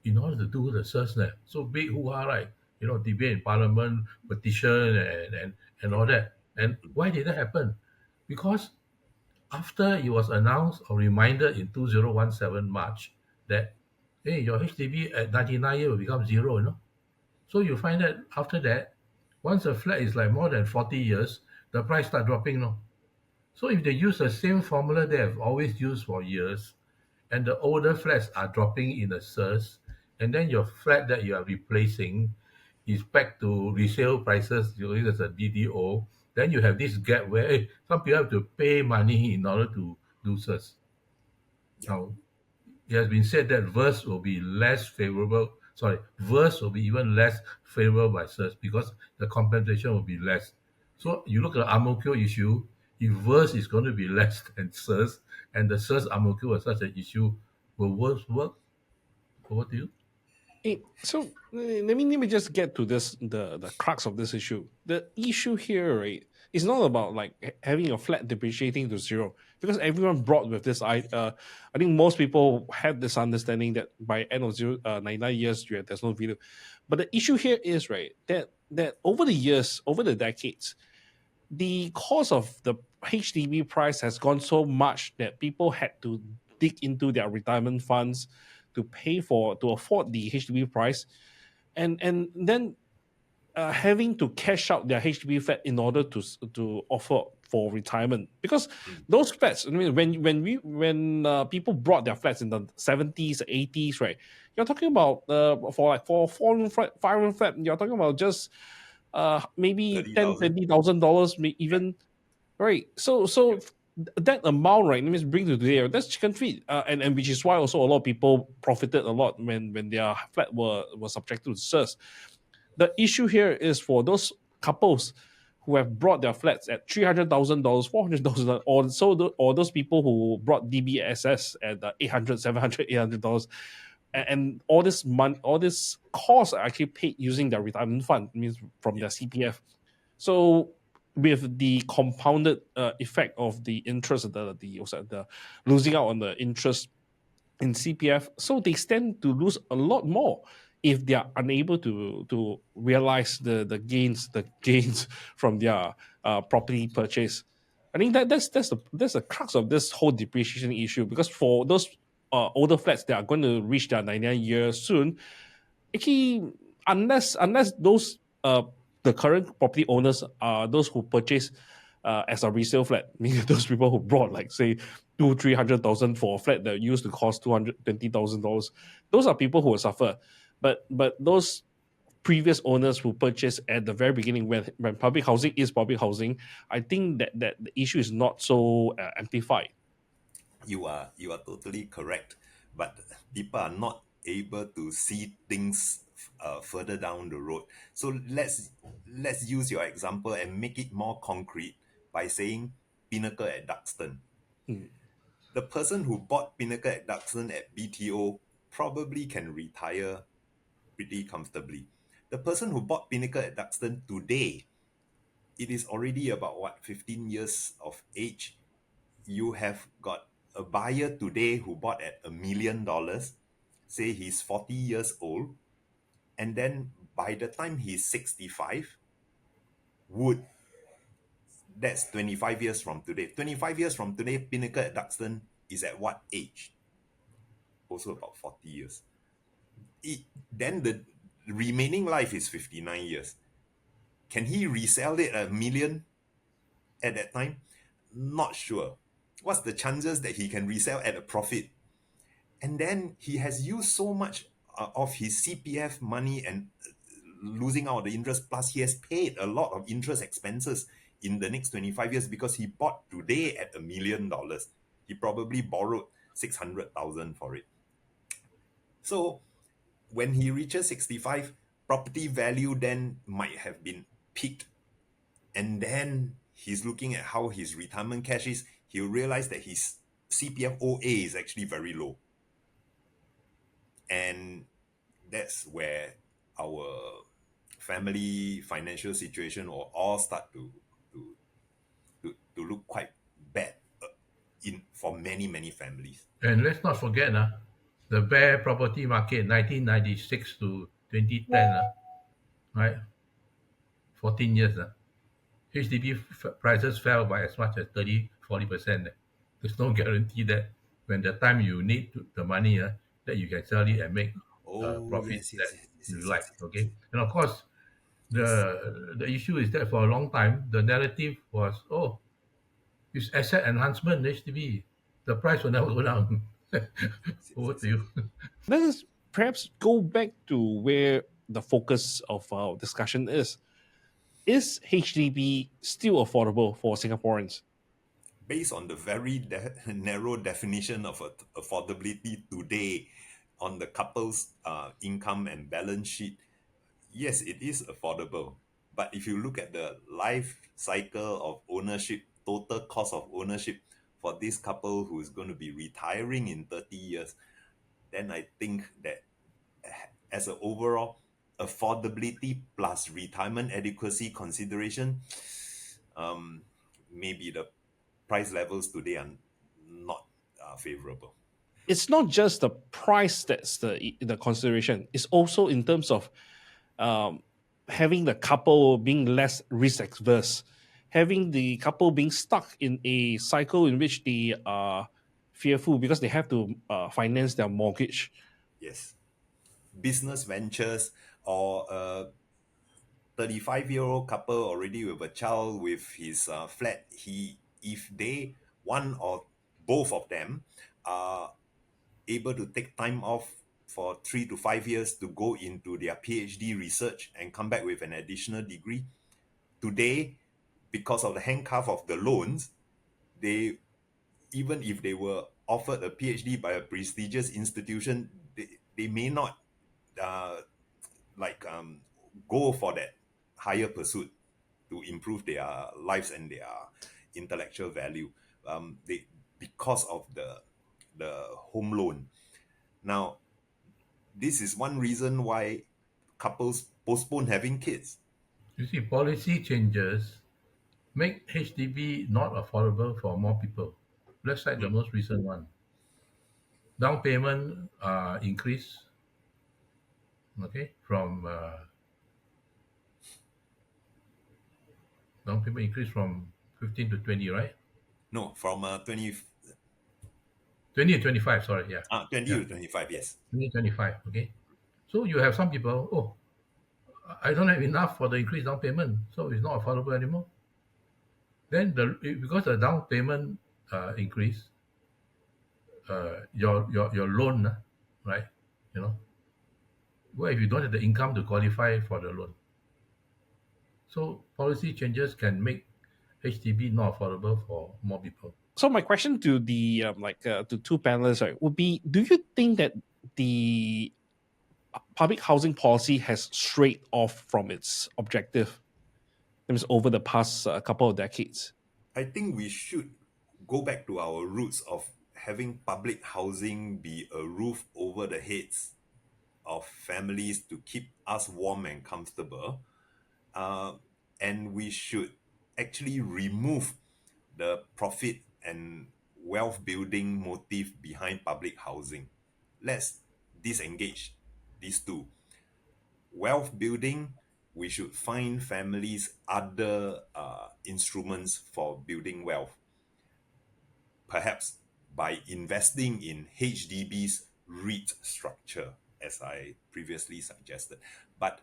in order to do the search net. So big who are, right? Debate in parliament, petition, and all that. And why did that happen? Because after it was announced or reminded in 2017 March that, hey, your HDB at 99 years will become zero. So you find that after that, once a flat is like more than 40 years, the price start dropping. So if they use the same formula they have always used for years, and the older flats are dropping in the SIRS, and then your flat that you are replacing is back to resale prices, as a BDO, then you have this gap where some people have to pay money in order to do SIRS. Now, it has been said that verse will be verse will be even less favorable by SIRS because the compensation will be less. So you look at the Ang Mo Kio issue, if verse is going to be less than SIRS, and the SIRS Ang Mo Kio was such an issue, will verse work? Over to you. So let me just get to this, the crux of this issue. The issue here, right, is not about like having a flat depreciating to zero, because everyone brought with this. I think most people had this understanding that by end of 99 years, there's no value. But the issue here is, right, that over the years, over the decades, the cost of the HDB price has gone so much that people had to dig into their retirement funds to afford the HDB price, and then having to cash out their HDB flat in order to offer for retirement, because those flats. I mean, when people brought their flats in the 70s, 80s, right? You're talking about for a 4-room flat, 5-room flat. You're talking about just maybe 30,000. $20,000, even, right? So that amount, right, means bring to today, that's chicken feed, and which is why also a lot of people profited a lot when their flat were subjected to SIRS. The issue here is for those couples who have brought their flats at $300,000, $400,000, or those people who brought DBSS at $800, $700, $800, and all this money, all this costs are actually paid using their retirement fund, means from their CPF. So with the compounded effect of the interest, the losing out on the interest in CPF, so they stand to lose a lot more if they are unable to realize the gains from their property purchase. I think that's the crux of this whole depreciation issue, because for those older flats that are going to reach their 99 years soon, actually, unless those the current property owners are those who purchase as a resale flat, meaning those people who brought, like, say, 200,000-300,000 for a flat that used to cost $220,000, those are people who will suffer. But those previous owners who purchased at the very beginning, when public housing is public housing, I think that the issue is not so amplified. You are totally correct, but people are not able to see things further down the road. So let's use your example and make it more concrete by saying Pinnacle at Duxton. Mm. the person who bought Pinnacle at Duxton at BTO probably can retire pretty comfortably. The person who bought Pinnacle at Duxton today, it is already about 15 years of age. You have got a buyer today who bought at $1 million, say he's 40 years old, and then by the time he's 65, that's 25 years from today. 25 years from today, Pinnacle at Duxton is at what age? Also about 40 years. Then the remaining life is 59 years. Can he resell it at $1 million at that time? Not sure. What's the chances that he can resell at a profit? And then he has used so much of his CPF money and losing out the interest, plus he has paid a lot of interest expenses in the next 25 years because he bought today at $1 million. He probably borrowed 600,000 for it. So when he reaches 65, property value then might have been peaked. And then he's looking at how his retirement cash is. He'll realize that his CPF OA is actually very low. And that's where our family financial situation will all start to look quite bad for many families. And let's not forget the bear property market 1996 to 2010, right? 14 years. HDB prices fell by as much as 30-40%. There's no guarantee that when the time you need the money, that you can sell it and make profit that you like. Okay, and of course, the issue is that for a long time the narrative was, oh, it's asset enhancement HDB, the price will never go down. Over to you. Let us perhaps go back to where the focus of our discussion is. Is HDB still affordable for Singaporeans? Based on the very narrow definition of affordability today on the couple's income and balance sheet, yes, it is affordable. But if you look at the life cycle of ownership, total cost of ownership for this couple who is going to be retiring in 30 years, then I think that as an overall affordability plus retirement adequacy consideration, maybe the price levels today are not favorable. It's not just the price that's the consideration. It's also in terms of having the couple being less risk averse, having the couple being stuck in a cycle in which they are fearful because they have to finance their mortgage. Yes. Business ventures or a 35-year-old couple already with a child with his flat, if they, one or both of them, are able to take time off for 3 to 5 years to go into their PhD research and come back with an additional degree, today, because of the handcuff of the loans, even if they were offered a PhD by a prestigious institution, they may not go for that higher pursuit to improve their lives and their intellectual value, because of the home loan. Now, this is one reason why couples postpone having kids. You see, policy changes make HDB not affordable for more people. Let's cite the most recent one. Down payment increase, okay, from down payment increase from 15 to 20, right? No, from 20 to 25, sorry, yeah. 20 Yeah. to 25, yes. 2025, okay. So you have some people, oh, I don't have enough for the increased down payment, so it's not affordable anymore. Then because the down payment increase, your loan, right? What if you don't have the income to qualify for the loan? So policy changes can make HDB not affordable for more people. So my question to the to two panelists, right, would be: do you think that the public housing policy has strayed off from its objective? That means over the past couple of decades. I think we should go back to our roots of having public housing be a roof over the heads of families to keep us warm and comfortable. And we should actually remove the profit and wealth building motive behind public housing. Let's disengage these two. Wealth building, we should find families other instruments for building wealth, perhaps by investing in HDB's REIT structure, as I previously suggested. But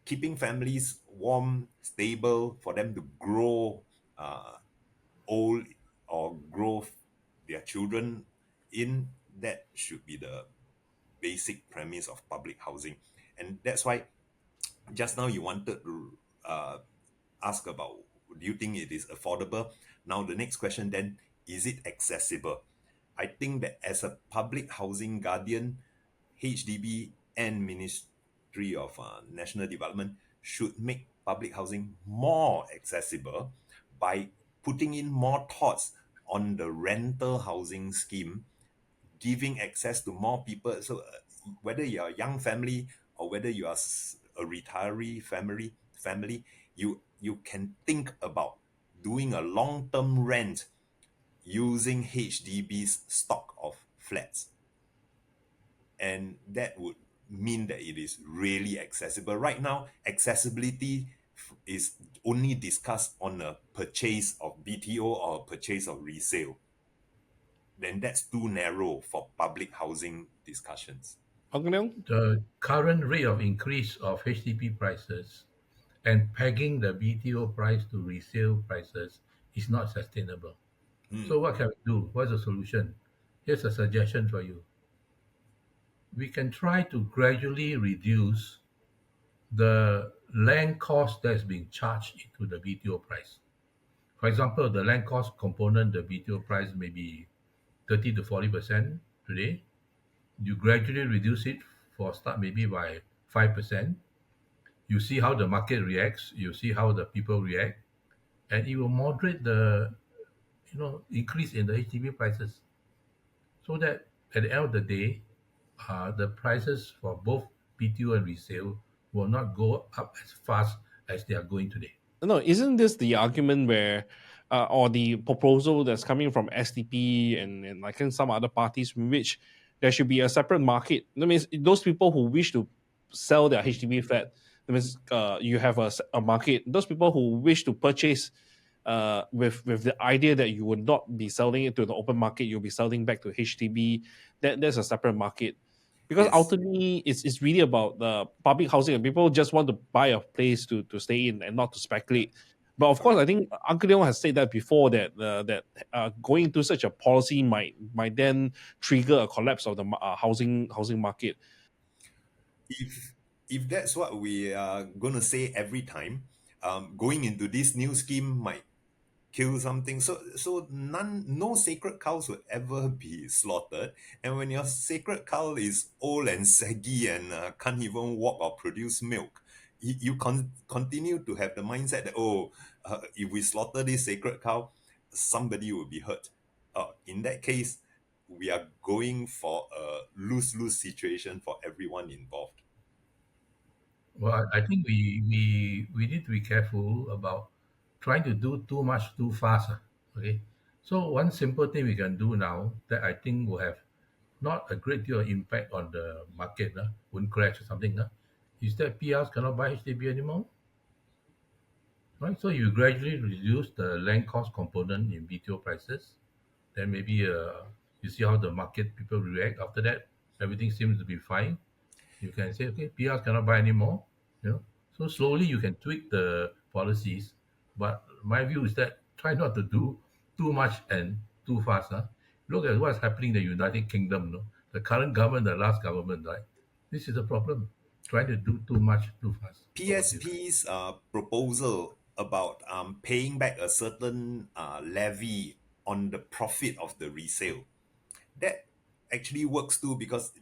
keeping families warm, stable, for them to grow old or grow their children in, that should be the basic premise of public housing. And that's why just now you wanted to ask about, do you think it is affordable? Now the next question then, is it accessible? I think that as a public housing guardian, HDB and Ministry of National Development should make public housing more accessible by putting in more thoughts on the rental housing scheme, giving access to more people. So whether you're a young family or whether you are a retiree family, you can think about doing a long-term rent using HDB's stock of flats. And that would mean that it is really accessible. Right now, accessibility is only discussed on a purchase of BTO or a purchase of resale. Then that's too narrow for public housing discussions. Uncle Leong? The current rate of increase of HDB prices and pegging the BTO price to resale prices is not sustainable. So what can we do? What's the solution? Here's a suggestion for you. We can try to gradually reduce the land cost that's being charged into the BTO price. For example, the land cost component, the BTO price may be 30 to 40% today. You gradually reduce it for a start maybe by 5%. You see how the market reacts, you see how the people react, and it will moderate the increase in the HDB prices, so that at the end of the day, the prices for both BTO and resale will not go up as fast as they are going today. No, isn't this the argument where, or the proposal that's coming from SDP and like in some other parties, in which there should be a separate market? That means those people who wish to sell their HDB flat, that means you have a market. Those people who wish to purchase with the idea that you would not be selling it to the open market, you'll be selling back to HDB, there's a separate market. Because Yes. ultimately, it's really about the public housing, and people just want to buy a place to stay in and not to speculate. But of course, I think Uncle Leong has said that before, that going into such a policy might then trigger a collapse of the housing market. If that's what we are going to say every time, going into this new scheme might kill something. So no sacred cows would ever be slaughtered. And when your sacred cow is old and saggy and can't even walk or produce milk, you continue to have the mindset that, if we slaughter this sacred cow, somebody will be hurt. In that case, we are going for a lose-lose situation for everyone involved. Well, I think we need to be careful about trying to do too much too fast. Okay, so one simple thing we can do now that I think will have not a great deal of impact on the market, won't crash or something, is that PRs cannot buy HDB anymore. Right, so you gradually reduce the land cost component in BTO prices, then maybe you see how the market people react. After that, everything seems to be fine. You can say, okay, PRs cannot buy anymore. So slowly you can tweak the policies. But my view is that try not to do too much and too fast. Look at what's happening in the United Kingdom. No? The current government, the last government, right? This is a problem. Trying to do too much too fast. So what do you say? PSP's proposal about paying back a certain levy on the profit of the resale, that actually works too, because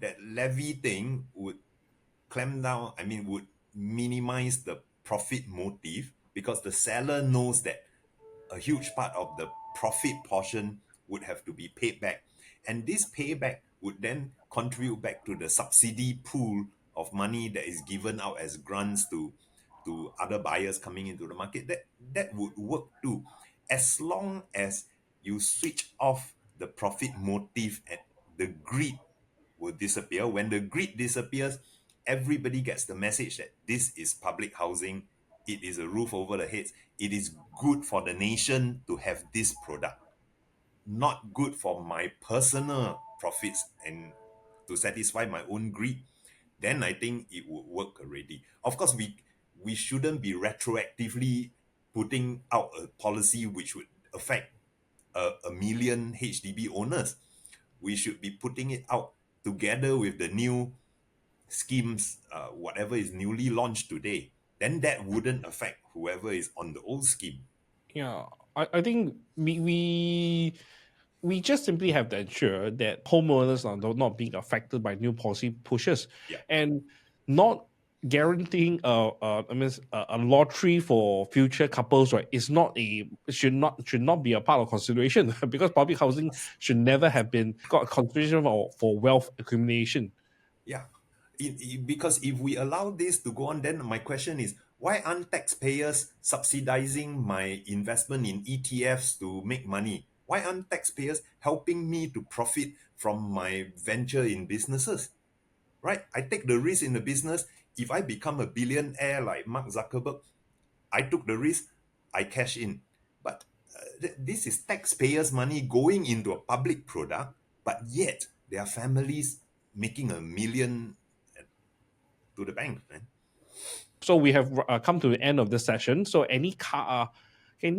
that levy thing would clamp down, would minimize the profit motive, because the seller knows that a huge part of the profit portion would have to be paid back. And this payback would then contribute back to the subsidy pool of money that is given out as grants to other buyers coming into the market. That would work too, as long as you switch off the profit motive and the greed will disappear. When the greed disappears, everybody gets the message that this is public housing, it is a roof over the heads, it is good for the nation to have this product, not good for my personal profits and to satisfy my own greed. Then I think it would work already. Of course, we shouldn't be retroactively putting out a policy which would affect a million HDB owners. We should be putting it out together with the new schemes, whatever is newly launched today. Then that wouldn't affect whoever is on the old scheme. Yeah, I think we just simply have to ensure that homeowners are not being affected by new policy pushes, Yeah. and not guaranteeing a lottery for future couples, right, is not should not be a part of consideration because public housing should never have been got consideration for wealth accumulation. Yeah. Because if we allow this to go on, then my question is, why aren't taxpayers subsidizing my investment in ETFs to make money? Why aren't taxpayers helping me to profit from my venture in businesses? Right? I take the risk in the business. If I become a billionaire like Mark Zuckerberg, I took the risk, I cash in. But this is taxpayers' money going into a public product, but yet there are families making $1 million to the bank, man. So we have come to the end of this session. So any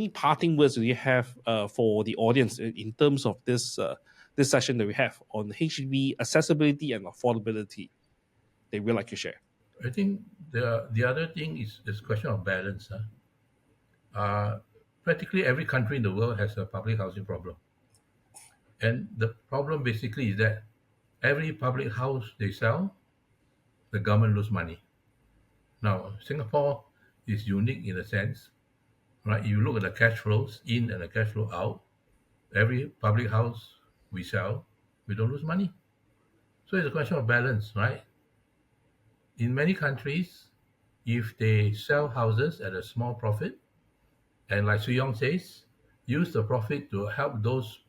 parting words do you have for the audience in terms of this this session that we have on HDB accessibility and affordability? They will like to share. I think the other thing is this question of balance. Practically every country in the world has a public housing problem. And the problem basically is that every public house they sell, the government lose money. Now, Singapore is unique in a sense, right? You look at the cash flows in and the cash flow out, every public house we sell, we don't lose money. So it's a question of balance, right? In many countries, if they sell houses at a small profit, and like Swee Yong says, use the profit to help those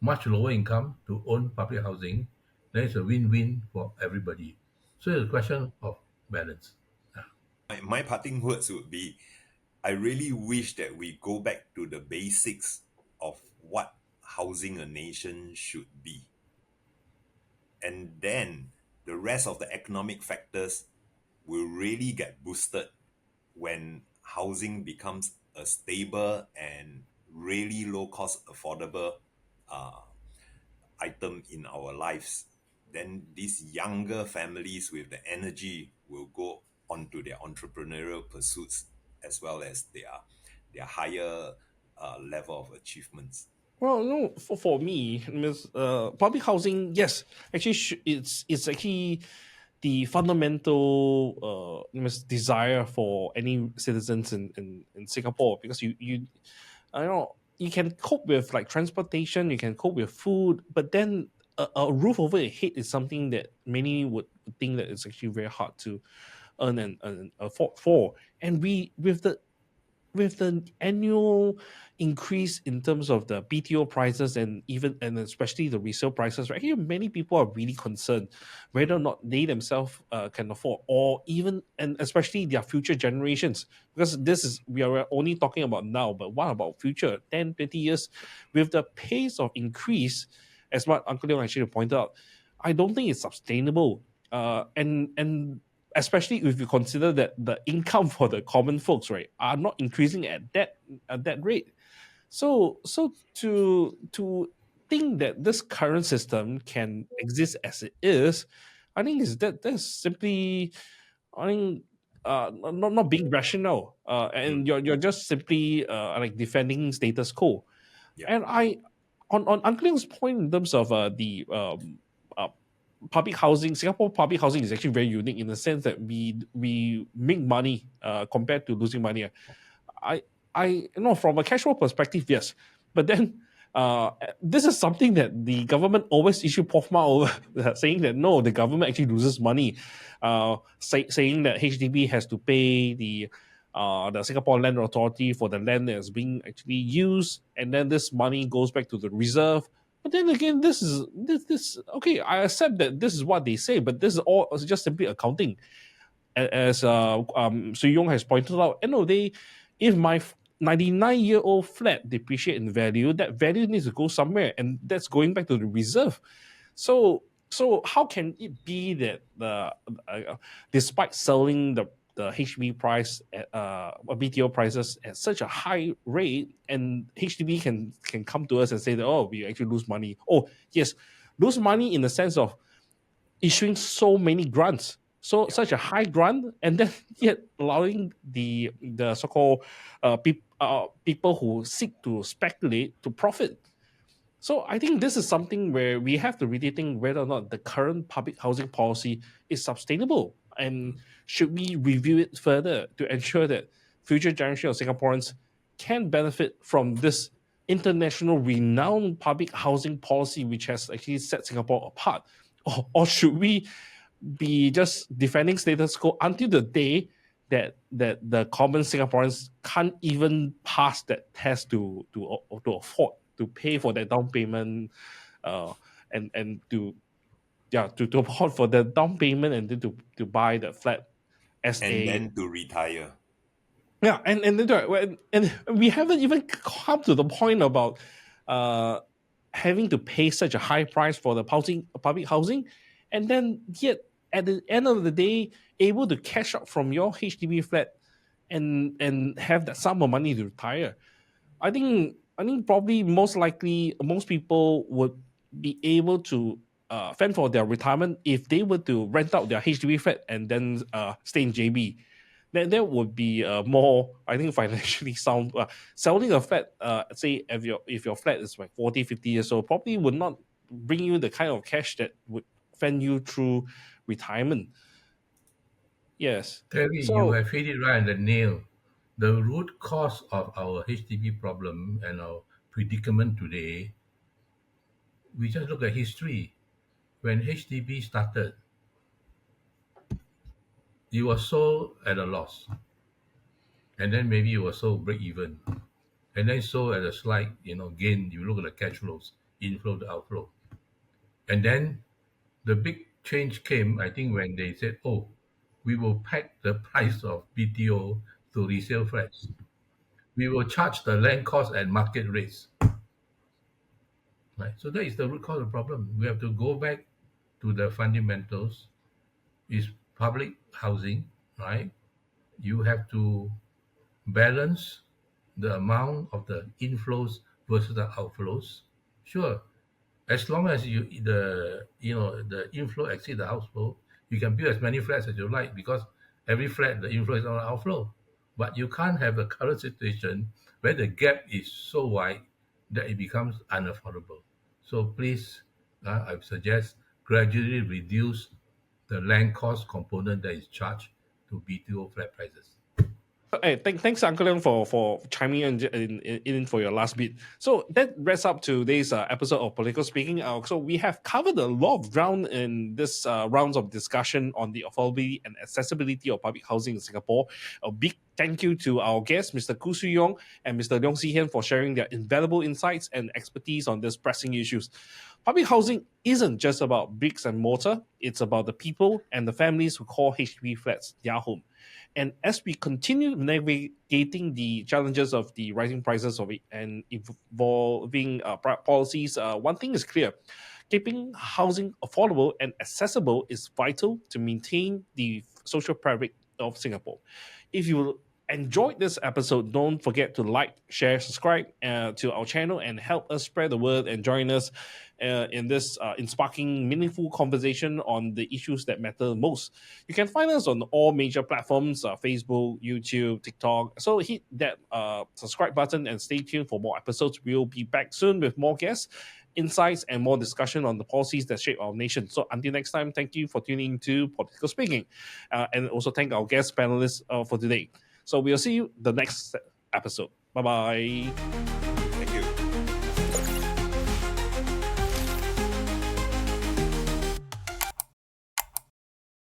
much lower income to own public housing, then it's a win-win for everybody. So it's a question of balance. My parting words would be, I really wish that we go back to the basics of what housing a nation should be. And then the rest of the economic factors will really get boosted when housing becomes a stable and really low cost, affordable item in our lives. Then these younger families with the energy will go on to their entrepreneurial pursuits as well as their higher level of achievements. Well, no, for me, public housing, yes, actually, it's actually the fundamental desire for any citizens in Singapore, because I know you can cope with like transportation, you can cope with food, but then a roof over your head is something that many would think that it's actually very hard to earn and afford for. And with the annual increase in terms of the BTO prices and especially the resale prices, right here, many people are really concerned whether or not they themselves can afford, or even and especially their future generations, because we are only talking about now, but what about future 10, 20 years? With the pace of increase, as what Uncle Leong actually pointed out, I don't think it's sustainable. And especially if you consider that the income for the common folks, right, are not increasing at that rate. So to think that this current system can exist as it is, I think that's simply, I think, not being rational, and you're just simply like defending status quo. Yeah. And on Uncle Leong's point in terms of the uh, public housing, Singapore public housing is actually very unique in the sense that we make money compared to losing money. I from a cash flow perspective, yes, but then This is something that the government always issue profile over, saying that no, the government actually loses money, saying that HDB has to pay the Singapore Land Authority for the land that is being actually used, and then this money goes back to the reserve. But then again, this okay. I accept that this is what they say, but this is all just simply accounting, as Swee Yong has pointed out. End of the day, if my 99-year-old flat depreciate in value, that value needs to go somewhere, and that's going back to the reserve. So how can it be that despite selling the HDB price at BTO prices at such a high rate, and HDB can come to us and say that, oh, we actually lose money. Oh yes, lose money in the sense of issuing so many grants, such a high grant, and then yet allowing the so-called people who seek to speculate to profit. So I think this is something where we have to really think whether or not the current public housing policy is sustainable, and should we review it further to ensure that future generations of Singaporeans can benefit from this international renowned public housing policy which has actually set Singapore apart. Or should we be just defending status quo until the day that the common Singaporeans can't even pass that test to afford to pay for that down payment, and to afford for the down payment, and then to buy the flat as and then to retire. Yeah, and we haven't even come to the point about having to pay such a high price for the public housing, and then yet at the end of the day able to cash out from your HDB flat and have that sum of money to retire. I think probably most likely most people would be able to fend for their retirement if they were to rent out their HDB flat and then stay in JB. That would be more, I think, financially sound. Selling a flat, say if your flat is like 40, 50 years old, probably would not bring you the kind of cash that would fend you through retirement. Yes. Terry, So you have hit it right on the nail. The root cause of our HDB problem and our predicament today, we just look at history. When HDB started, it was sold at a loss. And then maybe it was sold break even. And then sold at a slight, gain. You look at the cash flows, inflow to outflow. And then the big change came, I think, when they said, oh, we will peg the price of BTO to resale flats. We will charge the land cost at market rates. Right? So that is the root cause of the problem. We have to go back to the fundamentals. Is public housing, right? You have to balance the amount of the inflows versus the outflows. Sure, as long as the inflow exceeds the outflow, you can build as many flats as you like, because every flat the inflow is not an outflow. But you can't have a current situation where the gap is so wide that it becomes unaffordable. So please, I suggest gradually reduce the land cost component that is charged to BTO flat prices. hey, thanks, Uncle Leong, for chiming in for your last bit. So that wraps up today's episode of Political Speaking. So we have covered a lot of ground in this rounds of discussion on the affordability and accessibility of public housing in Singapore. A big thank you to our guests, Mr. Ku Swee Yong and Mr. Leong Sze Hian, for sharing their invaluable insights and expertise on these pressing issues. Public housing isn't just about bricks and mortar, it's about the people and the families who call HDB flats their home. And as we continue navigating the challenges of the rising prices of it and evolving policies, one thing is clear. Keeping housing affordable and accessible is vital to maintain the social fabric of Singapore. If you enjoyed this episode, don't forget to like, share, subscribe to our channel and help us spread the word and join us in this in sparking meaningful conversation on the issues that matter most. You can find us on all major platforms, Facebook, YouTube, TikTok. So hit that subscribe button and stay tuned for more episodes. We'll be back soon with more guests, insights, and more discussion on the policies that shape our nation. So until next time, thank you for tuning to Political Speaking. And also thank our guest panelists for today. So we'll see you the next episode. Bye-bye.